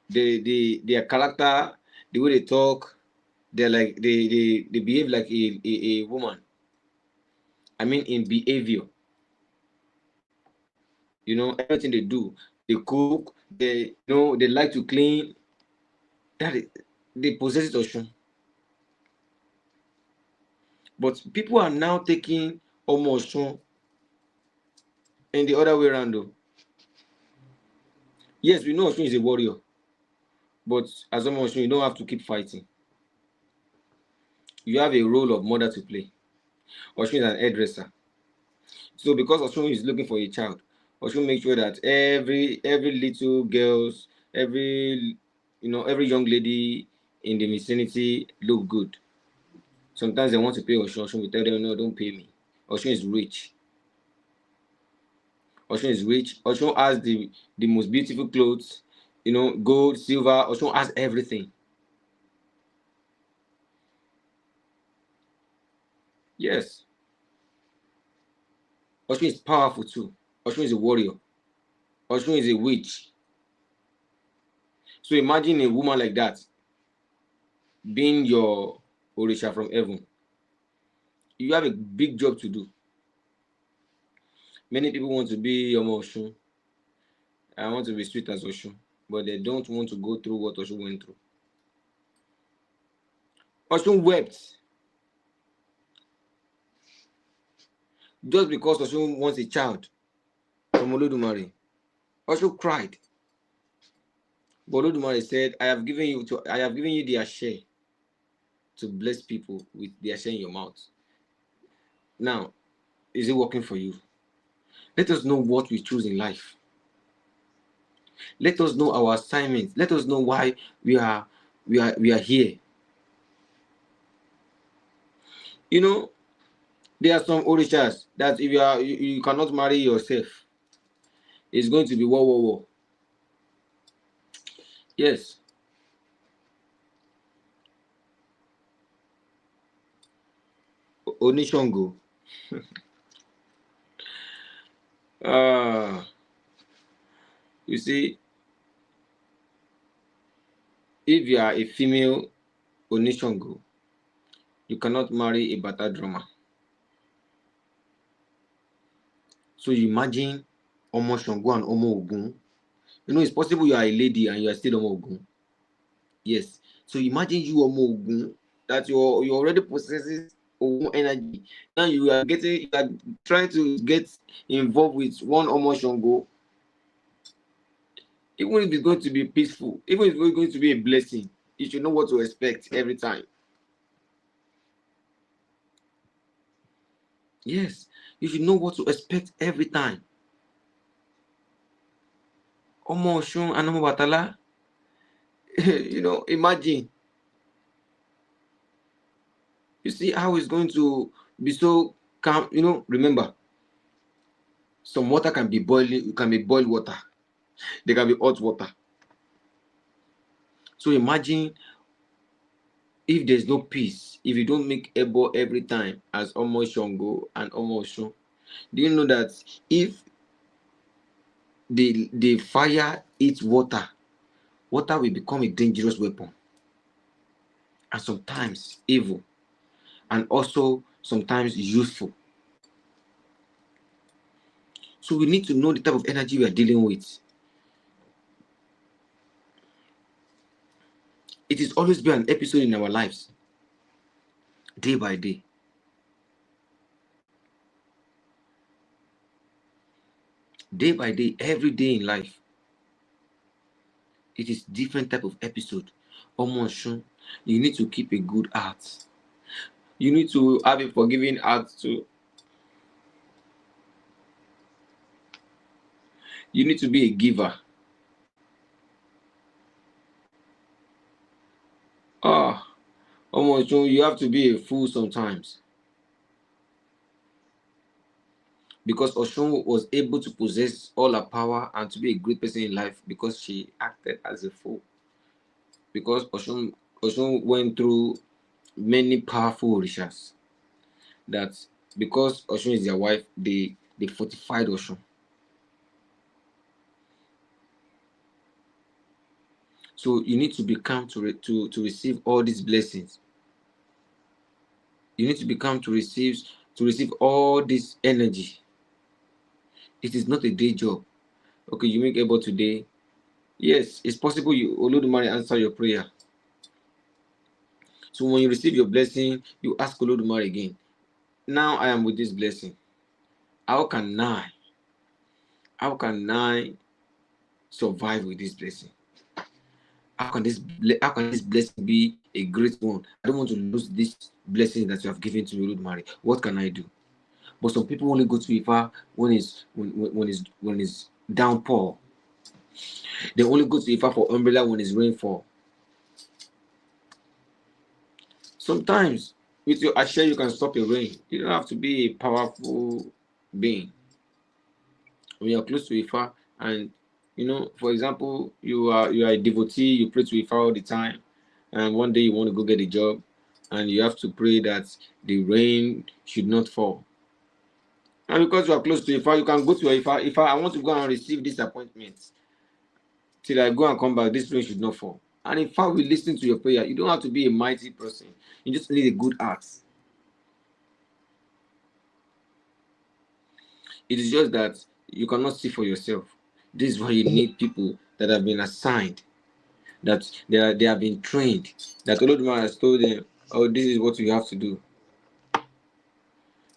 their character, the way they talk, they behave like a woman. I mean, in behavior, everything they do, they cook, they like to clean. That is, they possess it Oshun. But people are now taking Omoshun in the other way around, though. Yes, we know Oshun is a warrior, but as Omoshun, you don't have to keep fighting. You have a role of mother to play. Oshun is an hairdresser. So because Oshun is looking for a child, Oshun make sure that every little girls, every young lady in the vicinity look good. Sometimes they want to pay Oshun. Oshun will tell them, no, don't pay me. Oshun is rich. Oshun is rich. Oshun has the most beautiful clothes, gold, silver. Oshun has everything. Yes. Oshun is powerful too. Oshun is a warrior. Oshun is a witch. So imagine a woman like that being your Orisha from heaven. You have a big job to do. Many people want to be Omo Oshun. I want to be sweet as Oshun, but they don't want to go through what Oshun went through. Oshun wept just because Oshun wants a child from Olodumare. Oshun cried. But Olodumare said, I have given you their share to bless people with their share in your mouth. Now, is it working for you? Let us know what we choose in life. Let us know our assignments. Let us know why we are here. You know, there are some orishas that if you cannot marry yourself, it's going to be war, war, war. Yes. Onishongo. uh you see, if you are a female Onishongo, you cannot marry a Bata drummer. So you imagine Omo Shango and Omo Ogun. You know, it's possible you are a lady and you are still Omo Ogun. Yes. So imagine you Omo Ogun, that you already possesses Ogun energy. Now you are trying to get involved with one Omo Shango. Even if it's going to be peaceful, even if it's going to be a blessing, you should know what to expect every time. Yes, you should know what to expect every time. Omo Oshun and Omo Batala, imagine. You see how it's going to be so calm. Remember, some water can be boiled water. There can be hot water. So imagine if there's no peace, if you don't make ebo every time as Omo Shango and Omo Oshun. Do you know that if the fire eats water, water will become a dangerous weapon, and sometimes evil, and also sometimes useful. So we need to know the type of energy we are dealing with. It is always been an episode in our lives, day by day. Day by day, every day in life. It is different type of episode. Almost, you need to keep a good heart. You need to have a forgiving heart too. You need to be a giver. Almost, you have to be a fool sometimes. Because Oshun was able to possess all her power and to be a great person in life because she acted as a fool. Because Oshun went through many powerful orishas, that because Oshun is their wife, they fortified Oshun. So you need to be calm to receive all these blessings. You need to be calm to receive all this energy. It is not a day job. Okay, you make able today. Yes, it's possible you Olodumare answer your prayer. So when you receive your blessing, you ask Olodumare again. Now I am with this blessing. How can I survive with this blessing? How can this blessing be a great one? I don't want to lose this blessing that you have given to me, Olodumare. What can I do? But some people only go to Ifa when it's downpour. They only go to Ifa for umbrella when it's rainfall. Sometimes with your Ashe you can stop a rain. You don't have to be a powerful being. When you're close to Ifa, and for example, you are a devotee, you pray to Ifa all the time, and one day you want to go get a job, and you have to pray that the rain should not fall. And because you are close to Ifa, you can go to Ifa. Ifa, I want to go and receive this appointment. Till I go and come back, this rain should not fall. And in fact, we listen to your prayer. You don't have to be a mighty person. You just need a good heart. It is just that you cannot see for yourself. This is why you need people that have been assigned, that they have been trained, that Olodumare has told them, oh, this is what you have to do.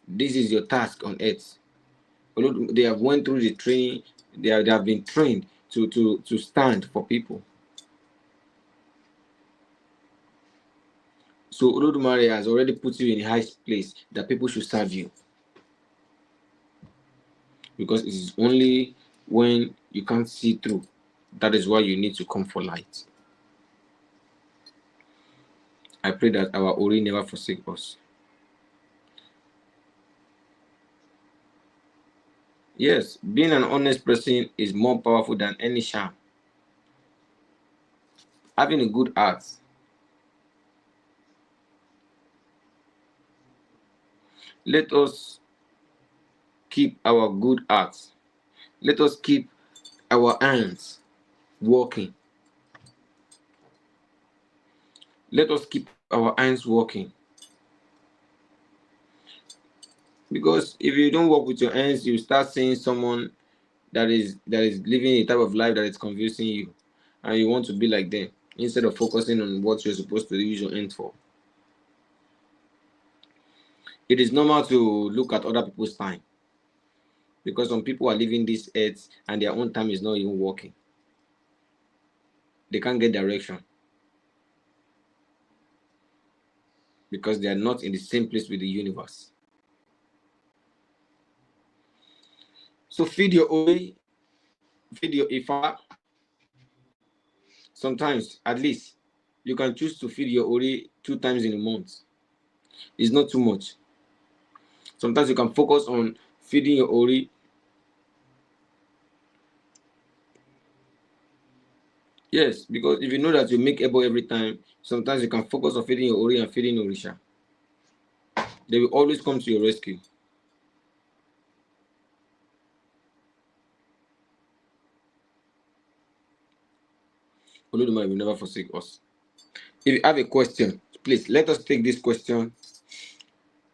This is your task on earth. They have went through the training. They have been trained to stand for people. So Olodumare has already put you in a high place that people should serve you. because it is only when you can't see through that is why you need to come for light. I pray that our Ori never forsake us. Yes, being an honest person is more powerful than any charm. Having a good heart. Let us keep our good hearts. Let us keep our hands working. Let us keep our hands working. Because if you don't work with your hands, you start seeing someone that is living a type of life that is confusing you, and you want to be like them instead of focusing on what you're supposed to use your hands for. It is normal to look at other people's time, because some people are living this earth and their own time is not even working. They can't get direction because they are not in the same place with the universe. So feed your Ori, feed your Ifa. Sometimes, at least, you can choose to feed your Ori 2 times in a month. It's not too much. Sometimes you can focus on feeding your Ori. Yes, because if you know that you make Ebo every time, sometimes you can focus on feeding your Ori and feeding Orisha. They will always come to your rescue. Olodumare will never forsake us. If you have a question, please let us take this question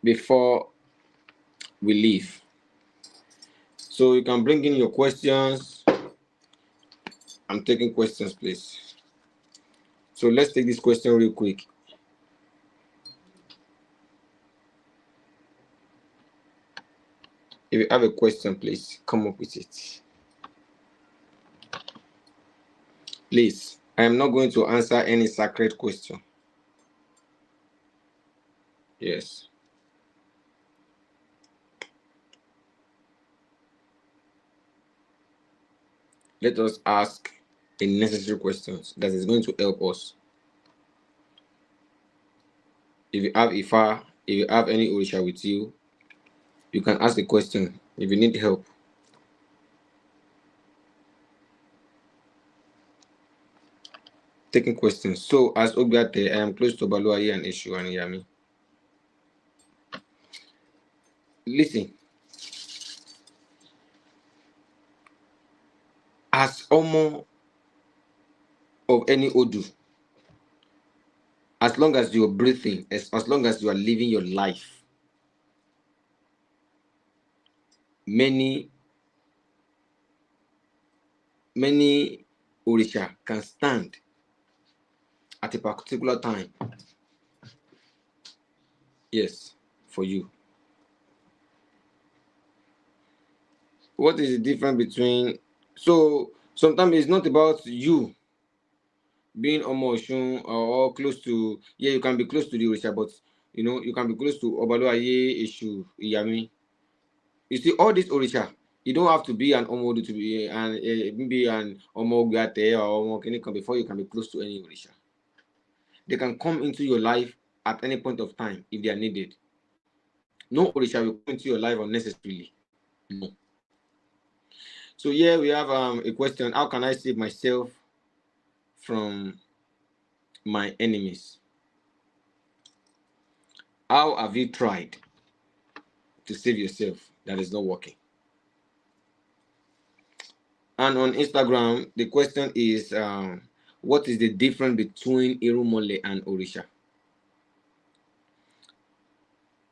before we leave. So you can bring in your questions. I'm taking questions, please. So let's take this question real quick. If you have a question, please come up with it. Please, I am not going to answer any sacred question. Yes. Let us ask a necessary questions that is going to help us. If you have Ifa, if you have any Orisha with you, you can ask the question if you need help. Taking questions. So, as Obiate, I am close to Baluaye and Eshu and Yami. Listen, as Omo of any Odu, as long as you're breathing, as long as you are living your life, many Orisha can stand at a particular time. Yes, for you. What is the difference between? So sometimes it's not about you being Omoshun or close to. Yeah, you can be close to the Orisha, but you can be close to Obaluaye, Eshu, Iyami. You see, all these Orisha, you don't have to be an Omodu to be maybe an Omogate or Omokenikon before you can be close to any Orisha. They can come into your life at any point of time if they are needed. No Orisha will come into your life unnecessarily. No. So here we have a question: how can I save myself from my enemies? How have you tried to save yourself that is not working? And on Instagram, the question is, what is the difference between Irumole and Orisha?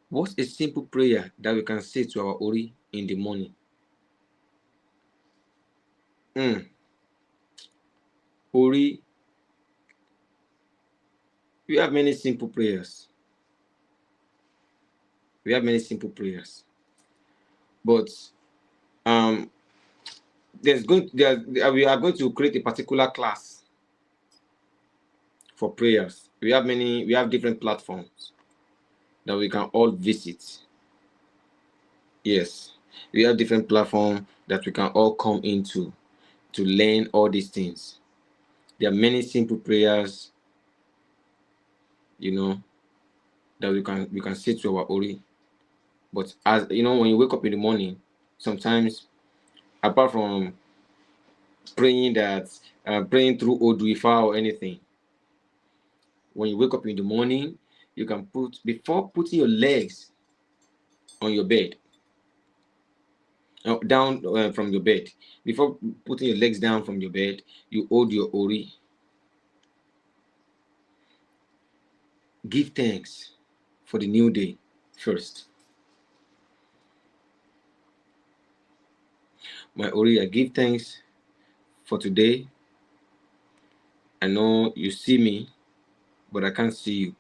What's a simple prayer that we can say to our Ori in the morning? Ori, we have many simple prayers. We have many simple prayers. But we are going to create a particular class for prayers. We have different platforms that we can all visit. Yes. We have different platforms that we can all come into to learn all these things. There are many simple prayers, that we can say to our Ori. But as you know, when you wake up in the morning, sometimes apart from praying praying through Oduifa or anything, when you wake up in the morning, you can before putting your legs on your bed, down from your bed, before putting your legs down from your bed, you hold your Ori. Give thanks for the new day first. My Ori, I give thanks for today. I know you see me, but I can't see you.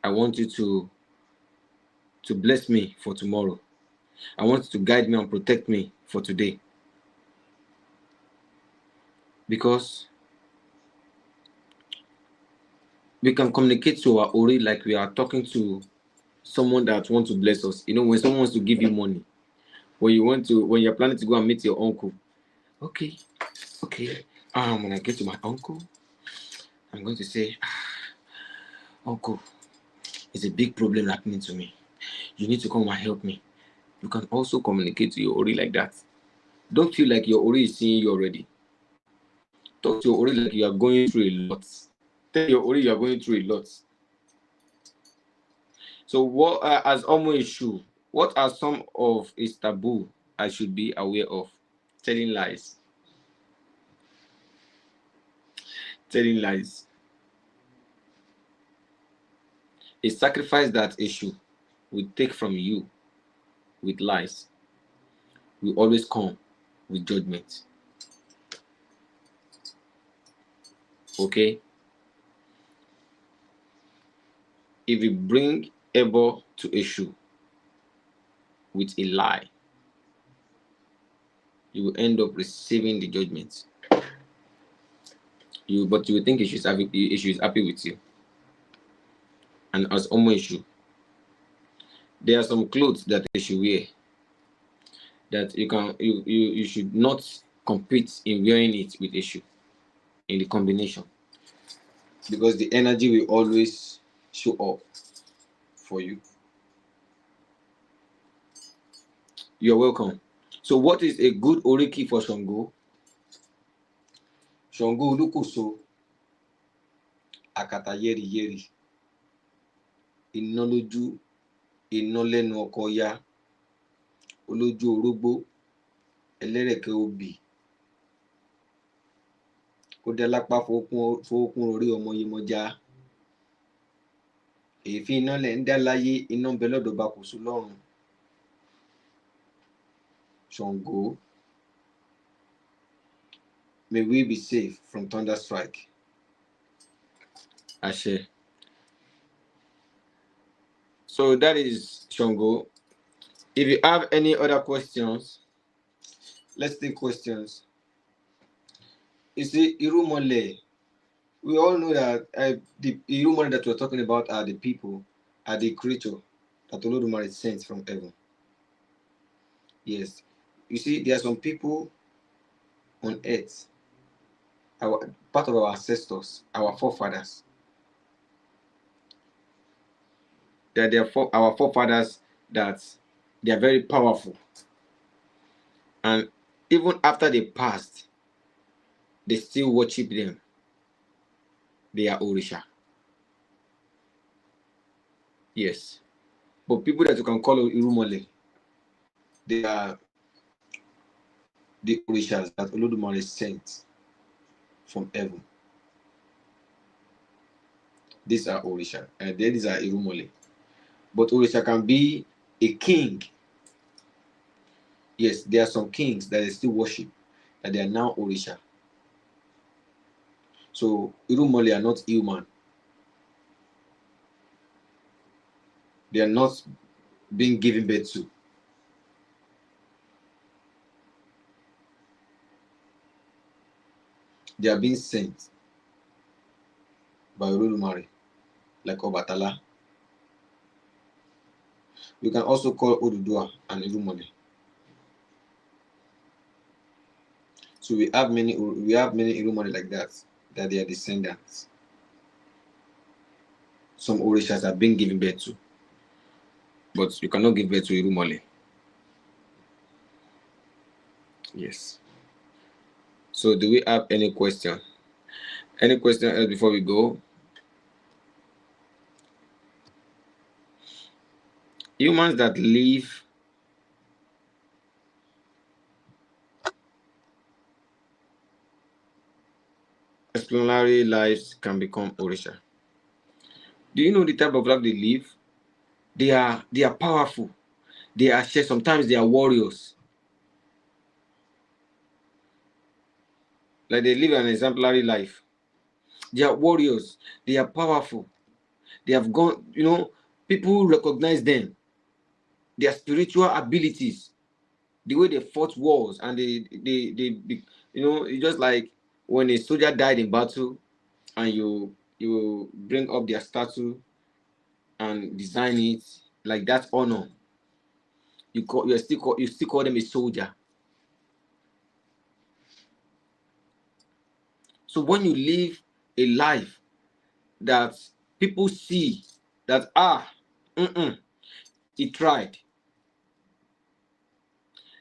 I want you to bless me for tomorrow. I want you to guide me and protect me for today. Because we can communicate to our Ori like we are talking to someone that wants to bless us. When someone wants to give you money, when you're planning to go and meet your uncle, okay, when I get to my uncle, I'm going to say, uncle, it's a big problem happening to me. You need to come and help me. You can also communicate to your Ori like that. Don't feel like your Ori is seeing you already. Talk to your Ori like you are going through a lot. Tell your Ori you are going through a lot. So, what as Omo issue? What are some of its taboo I should be aware of? Telling lies. Telling lies. A sacrifice that issue will take from you with lies will always come with judgment. Okay? If you bring Ebo to issue with a lie, you will end up receiving the judgment. But you will think issue is happy with you. And as Omo issue, there are some clothes that they should wear that you should not compete in wearing it with issue in the combination, because the energy will always show up for you. You're welcome. So what is a good oriki for Shango? Shango Olukoso, Akata Yeri Yeri, Iná lójú, iná lẹ́nu ọkọ ya, olójú orógbó, ẹlẹ́rẹ̀kẹ́ obì, ó dá lápá fowókún orí ọmọ Yemọja. Èéfín iná lẹ̀ ń dá láyé, iná ń bẹ lọ́dọ̀ Bakùsù lọ́run. Shango, may we be safe from thunder strike. Ashe. So that is Shango. If you have any other questions, let's take questions. You see, Irumole, we all know that the Irumole that we're talking about are the people, are the creature that Olodumare sent from heaven. Yes. You see, there are some people on earth, part of our ancestors, our forefathers, that they are our forefathers, that they are very powerful. And even after they passed, they still worship them. They are Orisha. Yes. But people that you can call Irumole, they are the Orishas that Olodumare sent from heaven. These are Orisha, and these are Irumole. But Orisha can be a king. Yes, there are some kings that they still worship, that they are now Orisha. So Irumole are not human. They are not being given birth to. They are being sent by Olodumare, like Obatala. We can also call Oduduwa an Irumole. So we have many Irumole like that they are descendants. Some Orishas are being given birth to, but you cannot give birth to Irumole. Yes. So do we have any question? Any question else before we go? Humans that live extraordinary lives can become Orisha. Do you know the type of life they live? They are powerful. They are shared. Sometimes they are warriors. Like they live an exemplary life. They are warriors. They are powerful. They have gone, people recognize them. Their spiritual abilities, the way they fought wars, and it's just like when a soldier died in battle, and you bring up their statue and design it like that honor. You still call them a soldier. So when you live a life that people see that he tried,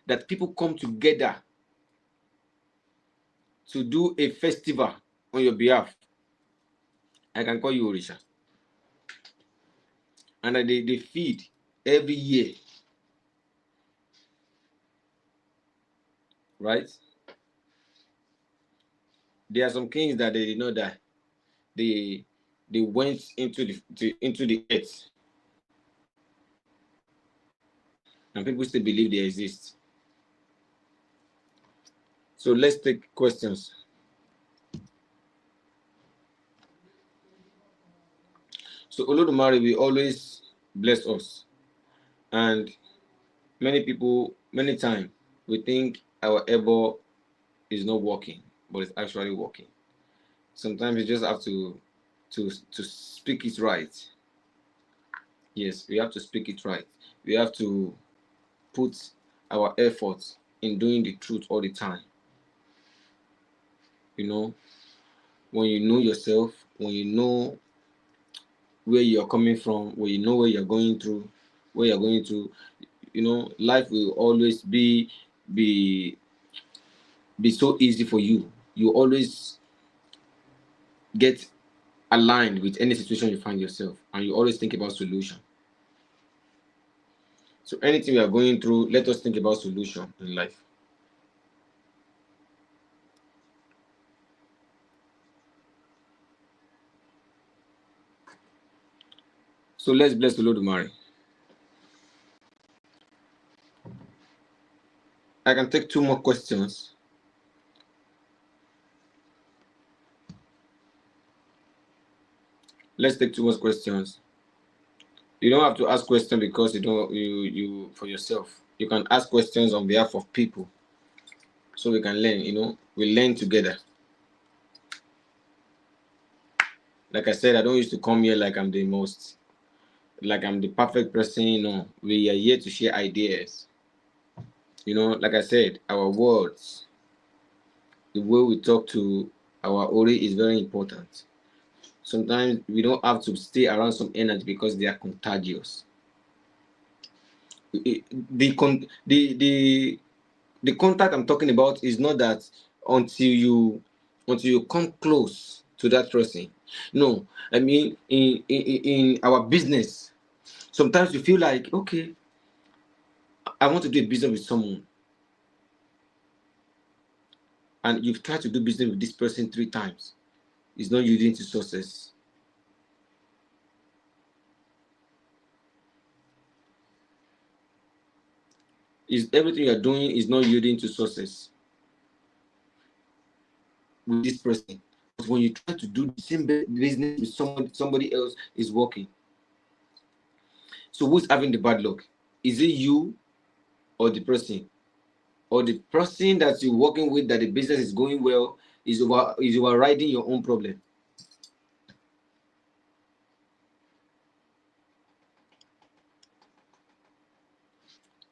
that people come together to do a festival on your behalf, I can call you Orisha. And they feed every year, right? There are some kings that they did not die. They went into the earth, and people still believe they exist. So let's take questions. So Olodumare will always bless us, and many people, many times, we think our ebo is not working, but it's actually working. Sometimes you just have to speak it right. Yes, we have to speak it right. We have to put our efforts in doing the truth all the time. When you know yourself, when you know where you're coming from, when you know where you're going through, where you're going to, life will always be so easy for you. You always get aligned with any situation you find yourself, and you always think about solution. So anything we are going through, let us think about solution in life. So let's bless the Lord, Mary. I can take 2 more questions. Let's take 2 more questions. You don't have to ask questions because you for yourself. You can ask questions on behalf of people, so we can learn. We learn together. Like I said, I don't used to come here like I'm the perfect person. No, we are here to share ideas. Like I said, our words, the way we talk to our Ori is very important. Sometimes we don't have to stay around some energy because they are contagious. The contact I'm talking about is not that until you come close to that person. No, I mean in our business, sometimes you feel like, okay, I want to do a business with someone, and you've tried to do business with this person 3 times. It's not yielding to success. Is everything you're doing is not yielding to success with this person. But when you try to do the same business with somebody else, is working. So who's having the bad luck? Is it you or the person? Or the person that you're working with, that the business is going well, is overriding your own problem?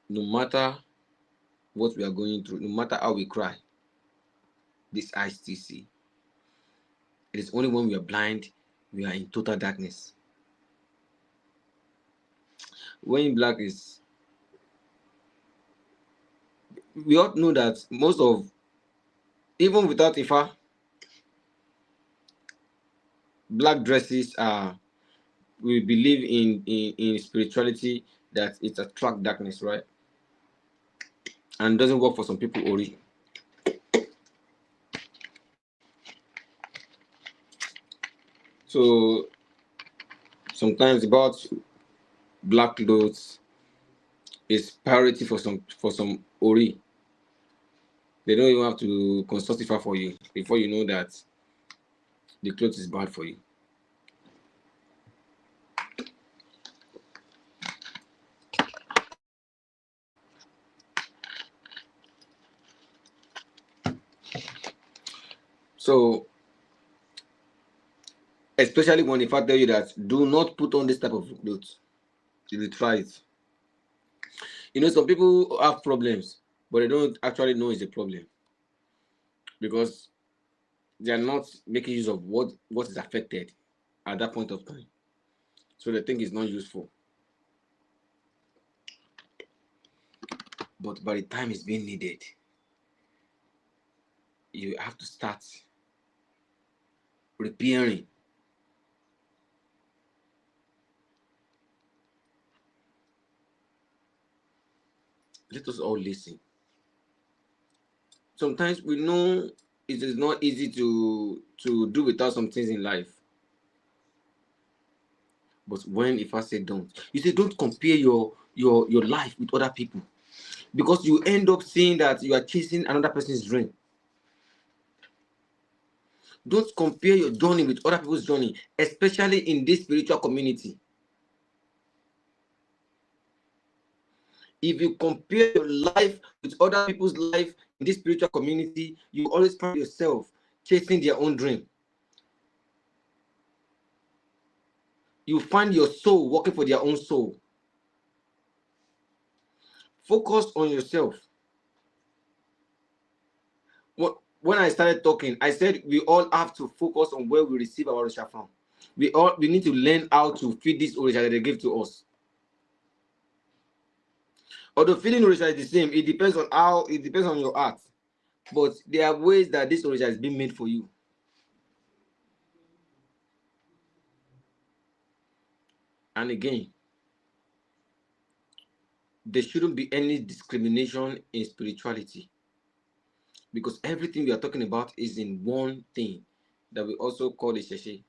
No matter what we are going through, no matter how we cry, this eyes still see. It is only when we are blind, we are in total darkness. When black is, we all know that most of, even without Ifa, black dresses are, we believe in spirituality that it attracts darkness, right? And doesn't work for some people only. So sometimes about black clothes is priority for some Ori. They don't even have to consult Ifa for you before you know that the clothes is bad for you. So especially when Ifa tell you that do not put on this type of clothes, you will try it. You know, some people have problems, but they don't actually know it's a problem because they are not making use of what is affected at that point of time. So they think it's not useful. But by the time it's being needed, you have to start repairing. Let us all listen. Sometimes we know it is not easy to do without some things in life. But when if I say don't, you say don't compare your life with other people, because you end up seeing that you are chasing another person's dream. Don't compare your journey with other people's journey, especially in this spiritual community. If you compare your life with other people's life in this spiritual community, you always find yourself chasing their own dream. You find your soul working for their own soul. Focus on yourself. When I started talking, I said we all have to focus on where we receive our Orisha from. We need to learn how to feed this Orisha that they give to us. Although feeding Orisha is the same, it depends on your heart. But there are ways that this Orisha is being made for you. And again, there shouldn't be any discrimination in spirituality, because everything we are talking about is in one thing that we also call a Sheshe.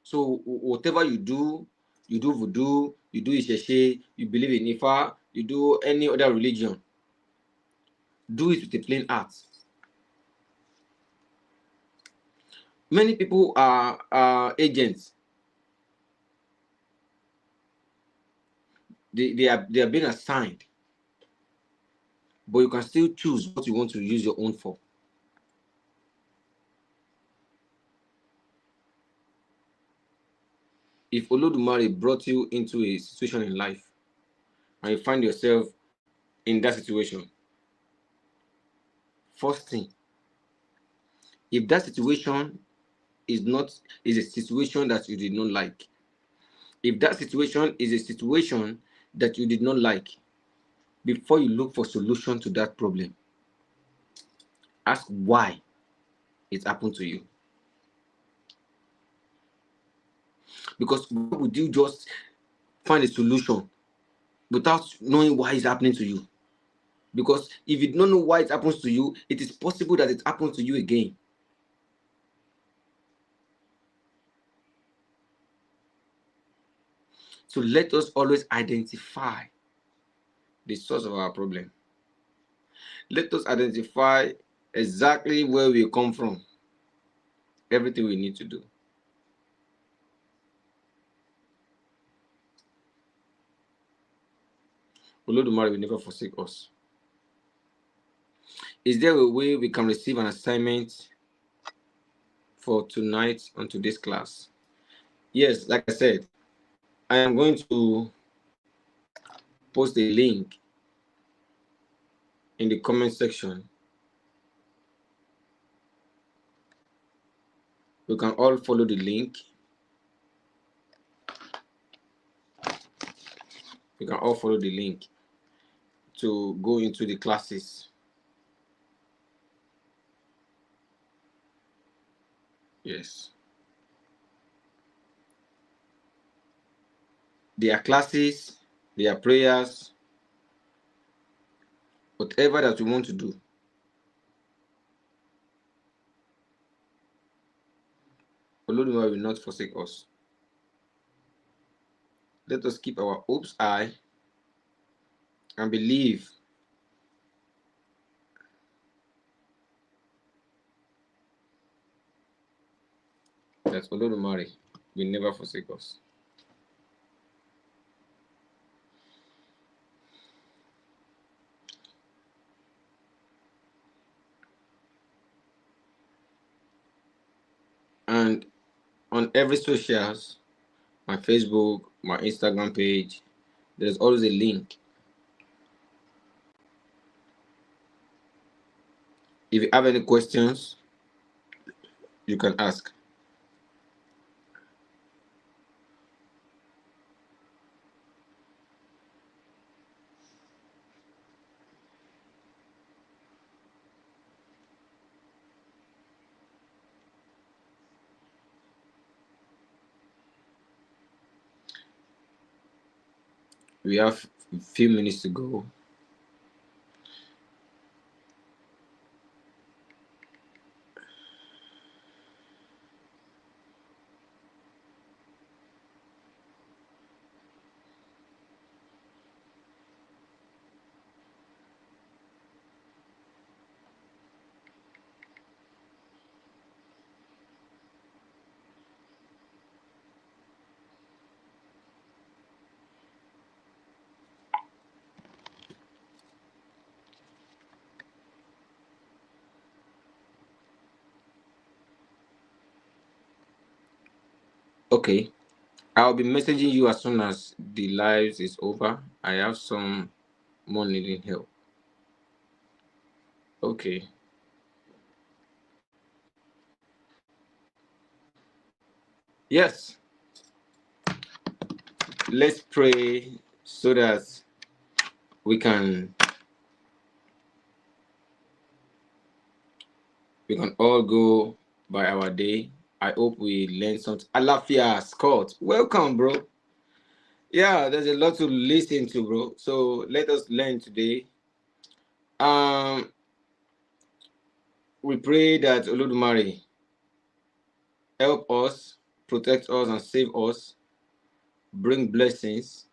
So whatever you do voodoo, you do Isheshe, you believe in Ifa, you do any other religion, do it with a plain heart. Many people are agents. They are being assigned, but you can still choose what you want to use your own for. If Olodumare brought you into a situation in life and you find yourself in that situation, first thing, if that situation is a situation that you did not like, if that situation is a situation that you did not like, before you look for solution to that problem, ask why it happened to you. Because why would you just find a solution without knowing why it's happening to you? Because if you don't know why it happens to you, it is possible that it happens to you again. So let us always identify the source of our problem. Let us identify exactly where we come from. Everything we need to do. Olodumare will never forsake us. Is there a way we can receive an assignment for tonight on today's class? Yes, like I said, I am going to post a link in the comment section. You can all follow the link. You can all follow the link to go into the classes. Yes. There are classes, there are prayers, whatever that we want to do. Olodumare will not forsake us. Let us keep our hopes high and believe that Olodumare will never forsake us. And on every socials, my Facebook, my Instagram page, there's always a link. If you have any questions, you can ask. We have a few minutes to go. Okay. I'll be messaging you as soon as the live is over. I have some more needing help. Okay. Yes. Let's pray so that we can all go by our day. I hope we learn something. Alafia Scott, welcome, bro. Yeah, there's a lot to listen to, bro. So let us learn today. We pray that Olodumare help us, protect us, and save us, bring blessings.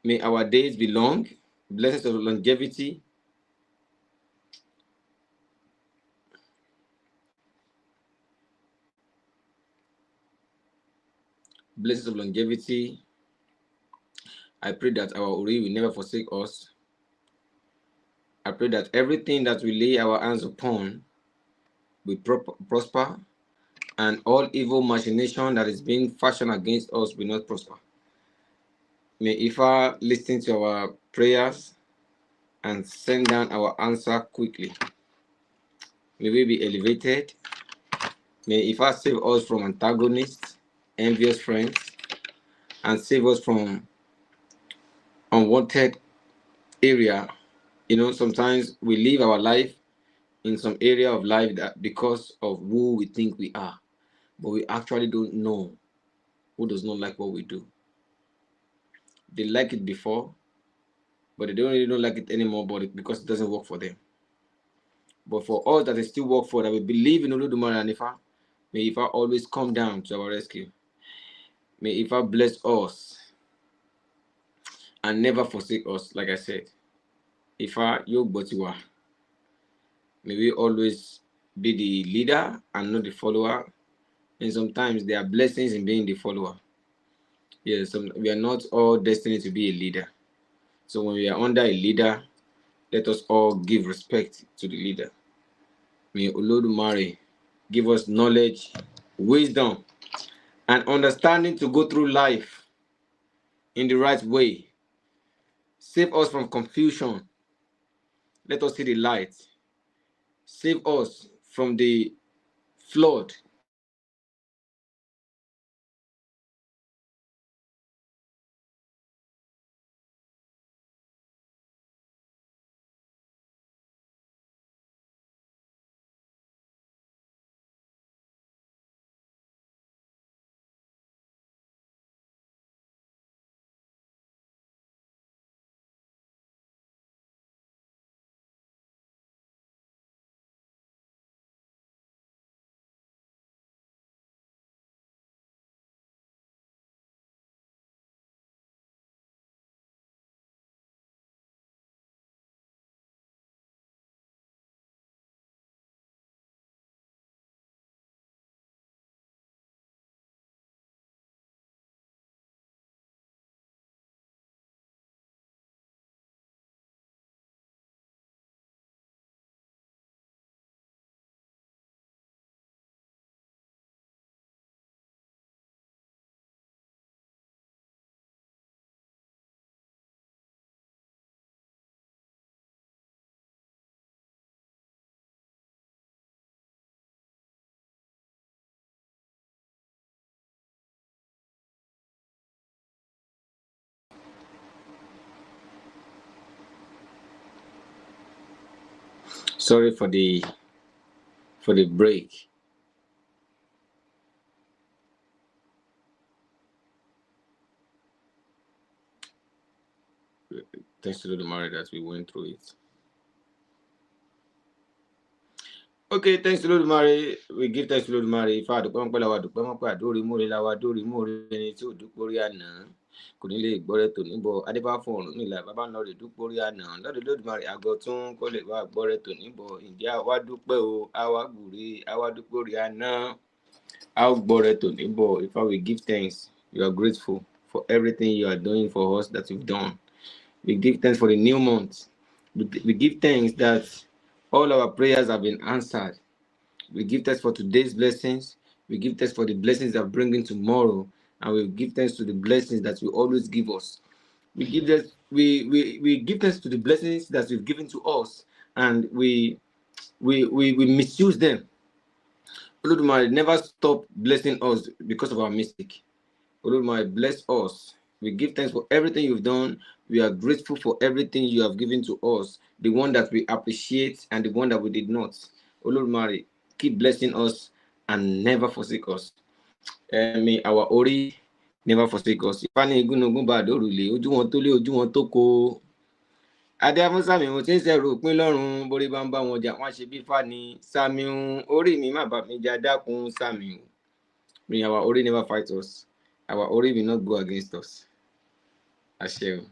May our days be long, blessings of longevity. Blessings of longevity. I pray that our Ori will never forsake us. I pray that everything that we lay our hands upon will prosper, and all evil machination that is being fashioned against us will not prosper. May Ifa listen to our prayers and send down our answer quickly. May we be elevated. May Ifa save us from antagonists, envious friends, and save us from unwanted area. You know, sometimes we live our life in some area of life that because of who we think we are, but we actually don't know who does not like what we do. They like it before, but they don't like it anymore, but because it doesn't work for them. But for us that it still work for, that we believe in Olodumare and Ifa, may Ifa always come down to our rescue. May Ifa bless us and never forsake us, like I said. Ifa yo botiwa. May we always be the leader and not the follower. And sometimes there are blessings in being the follower. Yes, we are not all destined to be a leader. So when we are under a leader, let us all give respect to the leader. May Olodumare give us knowledge, wisdom, and understanding to go through life. in the right way. Save us from confusion. Let us see the light. Save us from the flood. Sorry for the break. Thanks to the Mary that we went through it. Okay, thanks to Lord Mary. We give thanks to Lord Mary. Ifá àdúpẹ́ mọ́pẹ́ làwa àdúpẹ́ mọ́pẹ́ àdórí múre làwa àdórí múre ẹni tí ò dúpórí àná kò ní lè gbọ́rẹ́ tò níbọ̀ adébá fún ọ̀run nílà bàbá ń lọ rè dúpórí àná lọ́dọ̀ Lord Mary àgọ́ tún kó lè bá gbọ́rẹ́ tò níbọ̀ ǹjẹ́ àwa dúpẹ́ o àwa gbùrè àwa dúpórí àná àwa gbọ́rẹ́ tò níbọ̀. Ifá, we give thanks. We are grateful for everything you are doing for us that you've done. We give thanks for the new month. We give thanks that all our prayers have been answered. We give thanks for today's blessings. We give thanks for the blessings that bring in tomorrow. And we give thanks to the blessings that you always give us. We give that we give thanks to the blessings that you've given to us, and we misuse them. Olodumare, never stop blessing us because of our mistake. Olodumare, bless us. We give thanks for everything you've done. We are grateful for everything you have given to us, the one that we appreciate and the one that we did not. Olodumare, keep blessing us and never forsake us. May our Ori never forsake us. Ìfáàní igúnnugún bá àdórùlé, ojú wọn tó lé, ojú wọn tó kó. Adé afúnsámi mo ti ń ṣẹ̀rù òpin lọ́rùn, borí bá ń bá wọn jà, wọ́n ṣe bí Fáàní. Sàmìún, orí mi má bà mí jà, dákun Sàmìún. May our Ori never fight us. Our Ori will not go against us. Àṣẹ o.